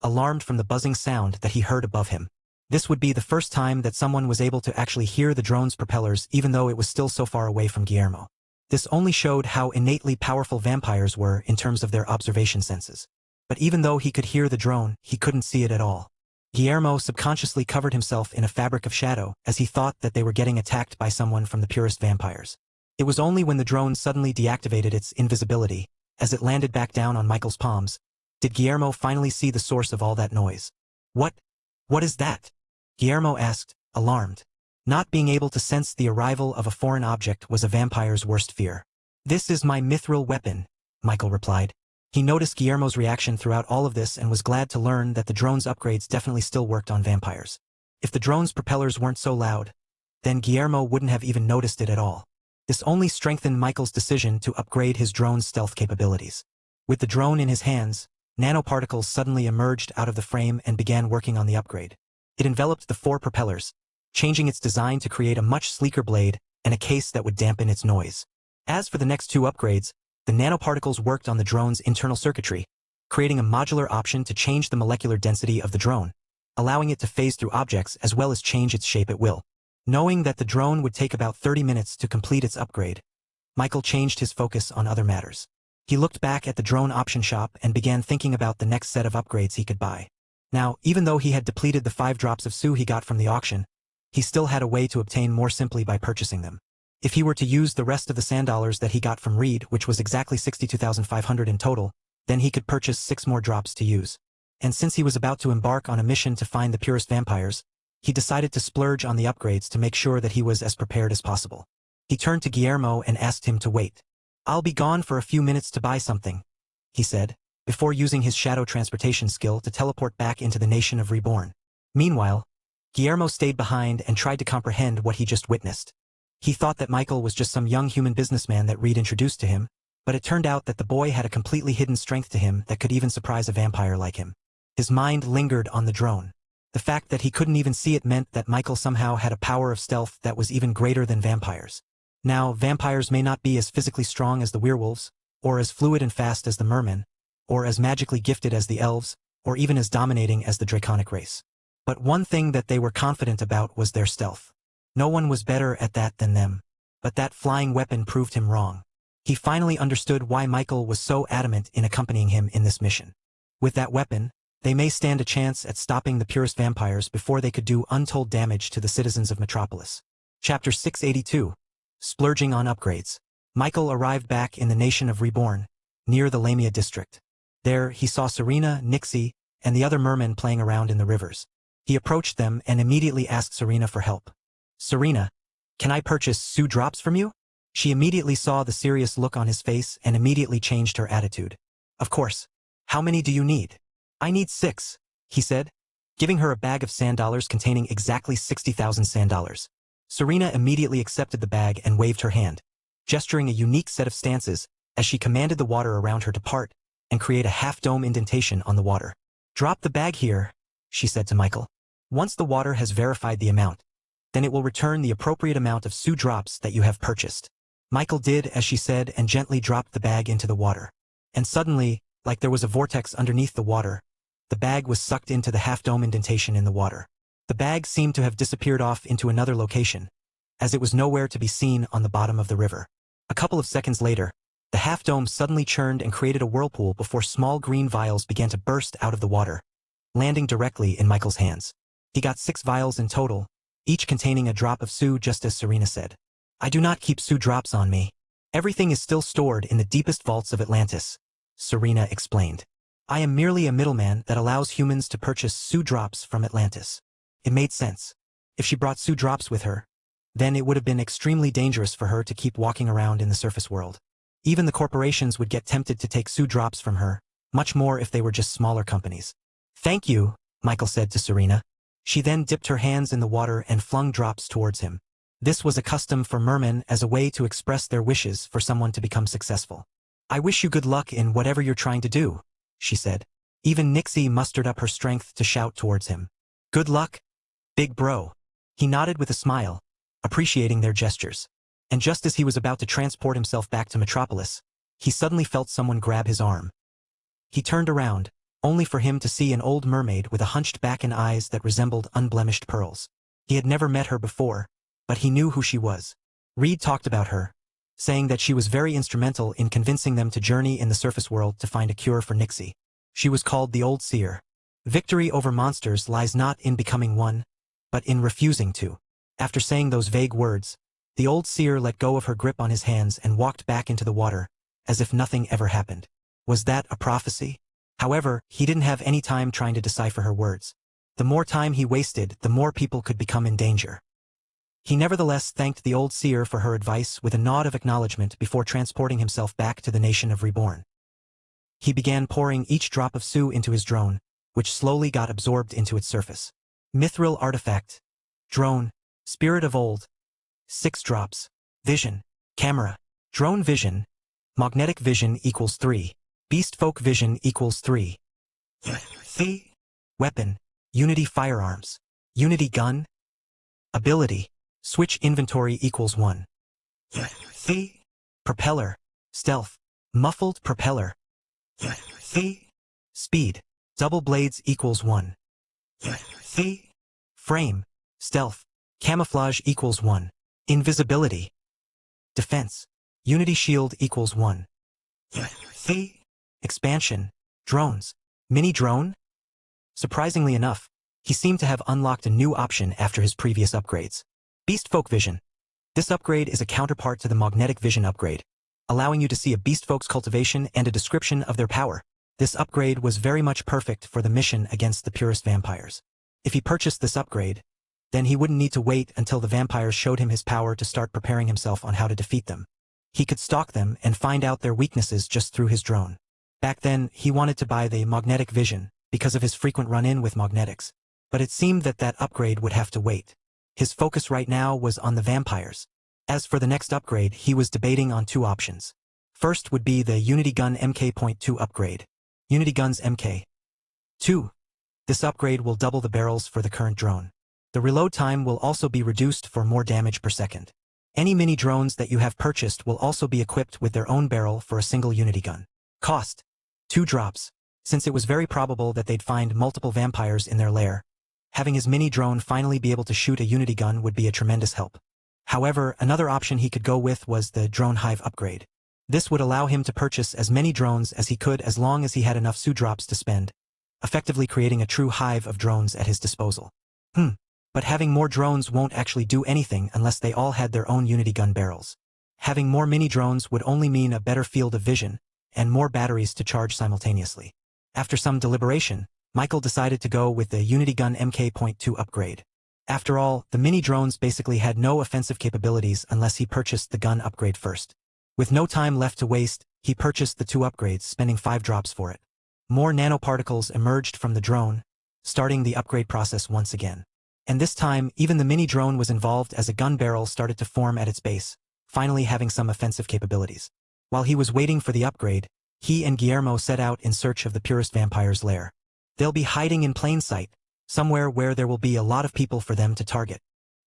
Speaker 1: alarmed from the buzzing sound that he heard above him. This would be the first time that someone was able to actually hear the drone's propellers even though it was still so far away from Guillermo. This only showed how innately powerful vampires were in terms of their observation senses. But even though he could hear the drone, he couldn't see it at all. Guillermo subconsciously covered himself in a fabric of shadow as he thought that they were getting attacked by someone from the purest vampires. It was only when the drone suddenly deactivated its invisibility, as it landed back down on Michael's palms, did Guillermo finally see the source of all that noise. What is that?" Guillermo asked, alarmed. Not being able to sense the arrival of a foreign object was a vampire's worst fear. "This is my mithril weapon," Michael replied. He noticed Guillermo's reaction throughout all of this and was glad to learn that the drone's upgrades definitely still worked on vampires. If the drone's propellers weren't so loud, then Guillermo wouldn't have even noticed it at all. This only strengthened Michael's decision to upgrade his drone's stealth capabilities. With the drone in his hands, nanoparticles suddenly emerged out of the frame and began working on the upgrade. It enveloped the 4 propellers, changing its design to create a much sleeker blade and a case that would dampen its noise. As for the next 2 upgrades, the nanoparticles worked on the drone's internal circuitry, creating a modular option to change the molecular density of the drone, allowing it to phase through objects as well as change its shape at will. Knowing that the drone would take about 30 minutes to complete its upgrade, Michael changed his focus on other matters. He looked back at the drone option shop and began thinking about the next set of upgrades he could buy. Now, even though he had depleted the 5 drops of sue he got from the auction, he still had a way to obtain more simply by purchasing them. If he were to use the rest of the sand dollars that he got from Reed, which was exactly 62,500 in total, then he could purchase 6 more drops to use. And since he was about to embark on a mission to find the purest vampires, he decided to splurge on the upgrades to make sure that he was as prepared as possible. He turned to Guillermo and asked him to wait. "I'll be gone for a few minutes to buy something," he said, before using his shadow transportation skill to teleport back into the nation of Reborn. Meanwhile, Guillermo stayed behind and tried to comprehend what he just witnessed. He thought that Michael was just some young human businessman that Reed introduced to him, but it turned out that the boy had a completely hidden strength to him that could even surprise a vampire like him. His mind lingered on the drone. The fact that he couldn't even see it meant that Michael somehow had a power of stealth that was even greater than vampires. Now, vampires may not be as physically strong as the werewolves, or as fluid and fast as the mermen, or as magically gifted as the elves, or even as dominating as the draconic race. But one thing that they were confident about was their stealth. No one was better at that than them. But that flying weapon proved him wrong. He finally understood why Michael was so adamant in accompanying him in this mission. With that weapon, they may stand a chance at stopping the purest vampires before they could do untold damage to the citizens of Metropolis. Chapter 682. Splurging on Upgrades. Michael arrived back in the nation of Reborn, near the Lamia district. There, he saw Serena, Nixie, and the other mermen playing around in the rivers. He approached them and immediately asked Serena for help. "Serena, can I purchase sue drops from you?" She immediately saw the serious look on his face and immediately changed her attitude. "Of course. How many do you need?" "I need 6, he said, giving her a bag of sand dollars containing exactly 60,000 sand dollars. Serena immediately accepted the bag and waved her hand, gesturing a unique set of stances as she commanded the water around her to part and create a half-dome indentation on the water. "Drop the bag here," she said to Michael. "Once the water has verified the amount, then it will return the appropriate amount of sue drops that you have purchased." Michael did as she said and gently dropped the bag into the water. And suddenly, like there was a vortex underneath the water, the bag was sucked into the half-dome indentation in the water. The bag seemed to have disappeared off into another location, as it was nowhere to be seen on the bottom of the river. A couple of seconds later, the half-dome suddenly churned and created a whirlpool before small green vials began to burst out of the water, landing directly in Michael's hands. He got 6 vials in total, each containing a drop of sue, just as Serena said. "I do not keep sue drops on me. Everything is still stored in the deepest vaults of Atlantis," Serena explained. "I am merely a middleman that allows humans to purchase sue drops from Atlantis." It made sense. If she brought sue drops with her, then it would have been extremely dangerous for her to keep walking around in the surface world. Even the corporations would get tempted to take sue drops from her, much more if they were just smaller companies. "Thank you," Michael said to Serena. She then dipped her hands in the water and flung drops towards him. This was a custom for mermen as a way to express their wishes for someone to become successful. "I wish you good luck in whatever you're trying to do," she said. Even Nixie mustered up her strength to shout towards him. "Good luck, big bro." He nodded with a smile, appreciating their gestures. And just as he was about to transport himself back to Metropolis, he suddenly felt someone grab his arm. He turned around, only for him to see an old mermaid with a hunched back and eyes that resembled unblemished pearls. He had never met her before, but he knew who she was. Reed talked about her, saying that she was very instrumental in convincing them to journey in the surface world to find a cure for Nixie. She was called the Old Seer. Victory over monsters lies not in becoming one, but in refusing to. After saying those vague words, the Old Seer let go of her grip on his hands and walked back into the water, as if nothing ever happened. Was that a prophecy? However, he didn't have any time trying to decipher her words. The more time he wasted, the more people could become in danger. He nevertheless thanked the old seer for her advice with a nod of acknowledgement before transporting himself back to the nation of Reborn. He began pouring each drop of Su into his drone, which slowly got absorbed into its surface. Mithril artifact. Drone. Spirit of old. 6 drops. Vision. Camera. Drone vision. Magnetic vision equals 3. Beast folk vision equals 3. Weapon. Unity firearms. Unity gun. Ability. Switch inventory equals 1. Propeller. Stealth. Muffled propeller. Speed. Double blades equals 1. Frame. Stealth. Camouflage equals 1. Invisibility. Defense. Unity shield equals 1. Expansion. Drones. Mini drone? Surprisingly enough, he seemed to have unlocked a new option after his previous upgrades. Beast folk vision. This upgrade is a counterpart to the magnetic vision upgrade, allowing you to see a beast folk's cultivation and a description of their power. This upgrade was very much perfect for the mission against the purest vampires. If he purchased this upgrade, then he wouldn't need to wait until the vampires showed him his power to start preparing himself on how to defeat them. He could stalk them and find out their weaknesses just through his drone. Back then, he wanted to buy the magnetic vision because of his frequent run-in with magnetics, but it seemed that that upgrade would have to wait. His focus right now was on the vampires. As for the next upgrade, he was debating on 2 options. First would be the Unity Gun MK.2 upgrade. Unity Guns MK.2. This upgrade will double the barrels for the current drone. The reload time will also be reduced for more damage per second. Any mini drones that you have purchased will also be equipped with their own barrel for a single Unity gun. Cost. 2 drops. Since it was very probable that they'd find multiple vampires in their lair, having his mini drone finally be able to shoot a Unity gun would be a tremendous help. However, another option he could go with was the Drone Hive upgrade. This would allow him to purchase as many drones as he could as long as he had enough Su drops to spend, effectively creating a true hive of drones at his disposal. But having more drones won't actually do anything unless they all had their own Unity gun barrels. Having more mini drones would only mean a better field of vision and more batteries to charge simultaneously. After some deliberation, Michael decided to go with the Unity Gun MK.2 upgrade. After all, the mini drones basically had no offensive capabilities unless he purchased the gun upgrade first. With no time left to waste, he purchased the 2 upgrades, spending 5 drops for it. More nanoparticles emerged from the drone, starting the upgrade process once again. And this time, even the mini drone was involved as a gun barrel started to form at its base, finally having some offensive capabilities. While he was waiting for the upgrade, he and Guillermo set out in search of the purest vampire's lair. They'll be hiding in plain sight, somewhere where there will be a lot of people for them to target.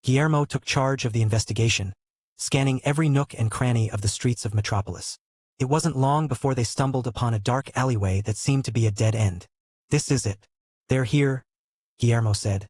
Speaker 1: Guillermo took charge of the investigation, scanning every nook and cranny of the streets of Metropolis. It wasn't long before they stumbled upon a dark alleyway that seemed to be a dead end. "This is it. They're here," Guillermo said,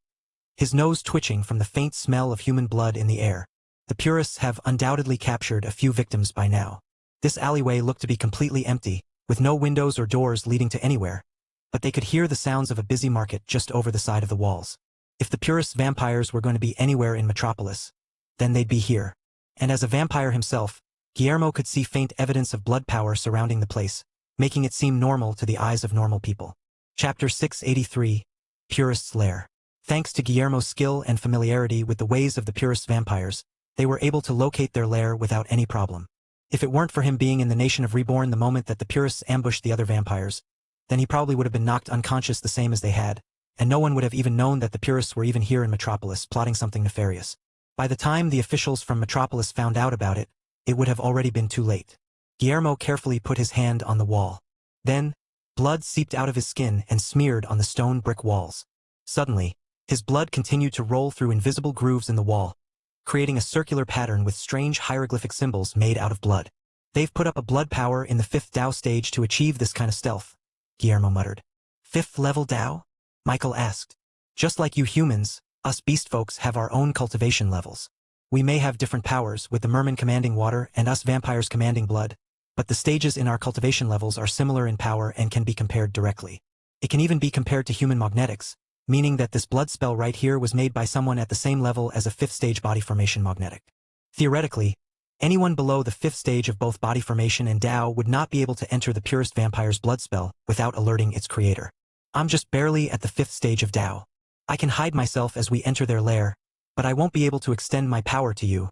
Speaker 1: his nose twitching from the faint smell of human blood in the air. The purists have undoubtedly captured a few victims by now. This alleyway looked to be completely empty, with no windows or doors leading to anywhere, but they could hear the sounds of a busy market just over the side of the walls. If the purist vampires were going to be anywhere in Metropolis, then they'd be here. And as a vampire himself, Guillermo could see faint evidence of blood power surrounding the place, making it seem normal to the eyes of normal people. Chapter 683, Purist's Lair. Thanks to Guillermo's skill and familiarity with the ways of the purist vampires, they were able to locate their lair without any problem. If it weren't for him being in the nation of Reborn the moment that the purists ambushed the other vampires, then he probably would have been knocked unconscious the same as they had, and no one would have even known that the purists were even here in Metropolis plotting something nefarious. By the time the officials from Metropolis found out about it, it would have already been too late. Guillermo carefully put his hand on the wall. Then, blood seeped out of his skin and smeared on the stone brick walls. Suddenly, his blood continued to roll through invisible grooves in the wall, creating a circular pattern with strange hieroglyphic symbols made out of blood. "They've put up a blood power in the 5th Dao stage to achieve this kind of stealth," Guillermo muttered. "5th level Dao?" Michael asked. "Just like you humans, us beast folks have our own cultivation levels. We may have different powers, with the merman commanding water and us vampires commanding blood, but the stages in our cultivation levels are similar in power and can be compared directly. It can even be compared to human magnetics, meaning that this blood spell right here was made by someone at the same level as a 5th stage body formation magnetic. Theoretically, anyone below the 5th stage of both body formation and Dao would not be able to enter the purest vampire's blood spell without alerting its creator. I'm just barely at the 5th stage of Dao. I can hide myself as we enter their lair, But I won't be able to extend my power to you.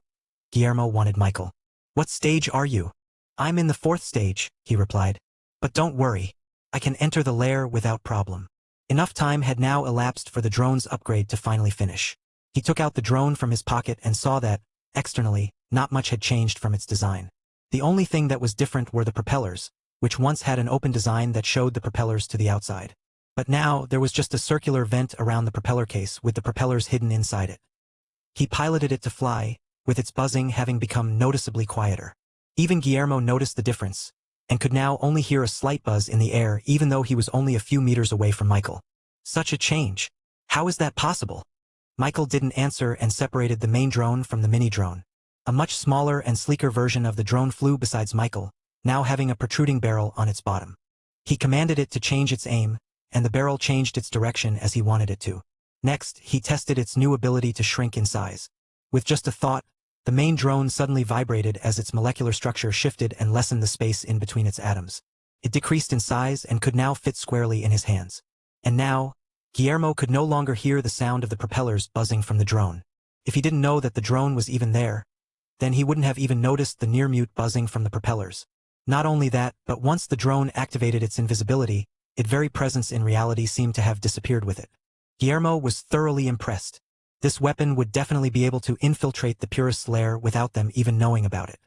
Speaker 1: Guillermo wanted Michael. What stage are you? I'm in the 4th stage, he replied. But don't worry. I can enter the lair without problem. Enough time had now elapsed for the drone's upgrade to finally finish. He took out the drone from his pocket and saw that, externally, not much had changed from its design. The only thing that was different were the propellers, which once had an open design that showed the propellers to the outside. But now, there was just a circular vent around the propeller case with the propellers hidden inside it. He piloted it to fly, with its buzzing having become noticeably quieter. Even Guillermo noticed the difference, and could now only hear a slight buzz in the air even though he was only a few meters away from Michael. Such a change. How is that possible? Michael didn't answer and separated the main drone from the mini-drone. A much smaller and sleeker version of the drone flew besides Michael, now having a protruding barrel on its bottom. He commanded it to change its aim, and the barrel changed its direction as he wanted it to. Next, he tested its new ability to shrink in size. With just a thought, the main drone suddenly vibrated as its molecular structure shifted and lessened the space in between its atoms. It decreased in size and could now fit squarely in his hands. And now, Guillermo could no longer hear the sound of the propellers buzzing from the drone. If he didn't know that the drone was even there, then he wouldn't have even noticed the near-mute buzzing from the propellers. Not only that, but once the drone activated its invisibility, its very presence in reality seemed to have disappeared with it. Guillermo was thoroughly impressed. This weapon would definitely be able to infiltrate the purist's lair without them even knowing about it.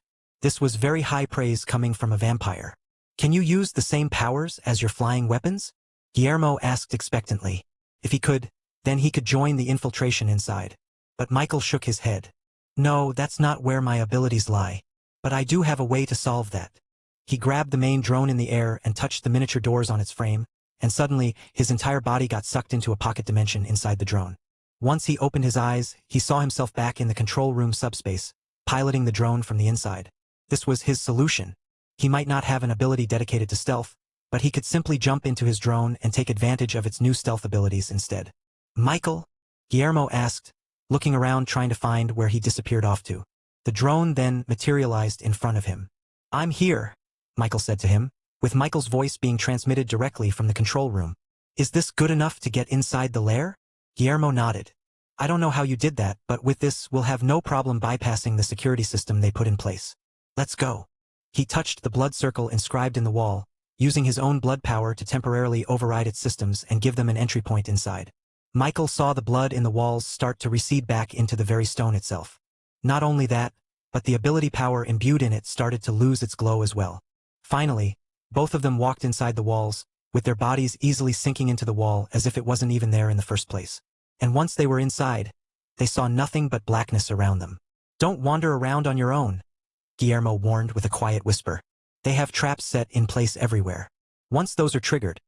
Speaker 1: This was very high praise coming from a vampire. Can you use the same powers as your flying weapons? Guillermo asked expectantly. If he could, then he could join the infiltration inside. But Michael shook his head. No, that's not where my abilities lie. But I do have a way to solve that. He grabbed the main drone in the air and touched the miniature doors on its frame, and suddenly, his entire body got sucked into a pocket dimension inside the drone. Once he opened his eyes, he saw himself back in the control room subspace, piloting the drone from the inside. This was his solution. He might not have an ability dedicated to stealth, but he could simply jump into his drone and take advantage of its new stealth abilities instead. Michael? Guillermo asked, looking around trying to find where he disappeared off to. The drone then materialized in front of him. I'm here, Michael said to him, with Michael's voice being transmitted directly from the control room. Is this good enough to get inside the lair? Guillermo nodded. I don't know how you did that, but with this, we'll have no problem bypassing the security system they put in place. Let's go. He touched the blood circle inscribed in the wall, using his own blood power to temporarily override its systems and give them an entry point inside. Michael saw the blood in the walls start to recede back into the very stone itself. Not only that, but the ability power imbued in it started to lose its glow as well. Finally, both of them walked inside the walls, with their bodies easily sinking into the wall as if it wasn't even there in the first place. And once they were inside, they saw nothing but blackness around them. Don't wander around on your own, Guillermo warned with a quiet whisper. They have traps set in place everywhere. Once those are triggered,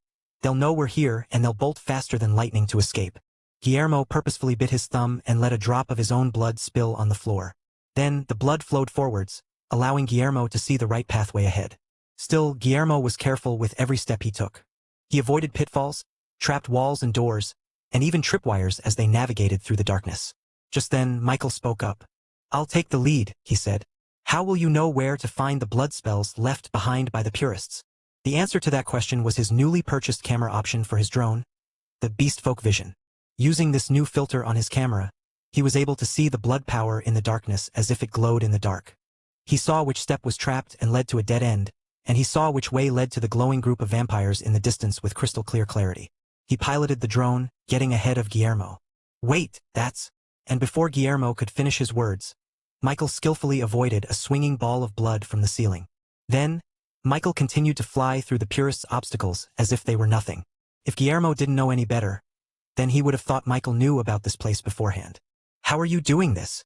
Speaker 1: they'll know we're here and they'll bolt faster than lightning to escape. Guillermo purposefully bit his thumb and let a drop of his own blood spill on the floor. Then, the blood flowed forwards, allowing Guillermo to see the right pathway ahead. Still, Guillermo was careful with every step he took. He avoided pitfalls, trapped walls and doors, and even tripwires as they navigated through the darkness. Just then, Michael spoke up. I'll take the lead, he said. How will you know where to find the blood spells left behind by the purists? The answer to that question was his newly purchased camera option for his drone, the Beastfolk Vision. Using this new filter on his camera, he was able to see the blood power in the darkness as if it glowed in the dark. He saw which step was trapped and led to a dead end, and he saw which way led to the glowing group of vampires in the distance with crystal clear clarity. He piloted the drone, getting ahead of Guillermo. Wait, that's... And before Guillermo could finish his words, Michael skillfully avoided a swinging ball of blood from the ceiling. Then, Michael continued to fly through the purist's obstacles as if they were nothing. If Guillermo didn't know any better, then he would have thought Michael knew about this place beforehand. How are you doing this?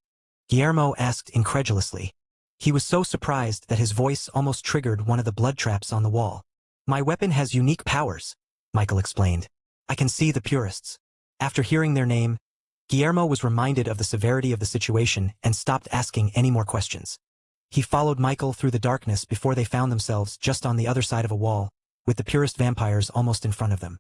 Speaker 1: Guillermo asked incredulously. He was so surprised that his voice almost triggered one of the blood traps on the wall. My weapon has unique powers, Michael explained. I can see the purists. After hearing their name, Guillermo was reminded of the severity of the situation and stopped asking any more questions. He followed Michael through the darkness before they found themselves just on the other side of a wall, with the purist vampires almost in front of them.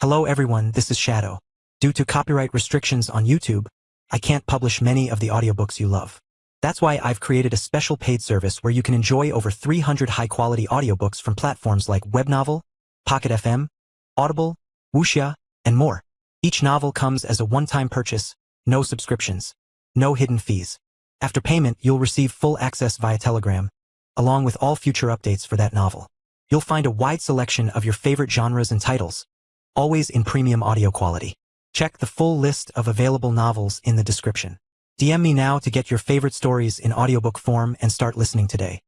Speaker 1: Hello everyone, this is Shadow. Due to copyright restrictions on YouTube, I can't publish many of the audiobooks you love. That's why I've created a special paid service where you can enjoy over 300 high-quality audiobooks from platforms like Webnovel, Pocket FM, Audible, Wuxia, and more. Each novel comes as a one-time purchase, no subscriptions. No hidden fees. After payment, you'll receive full access via Telegram, along with all future updates for that novel. You'll find a wide selection of your favorite genres and titles, always in premium audio quality. Check the full list of available novels in the description. DM me now to get your favorite stories in audiobook form and start listening today.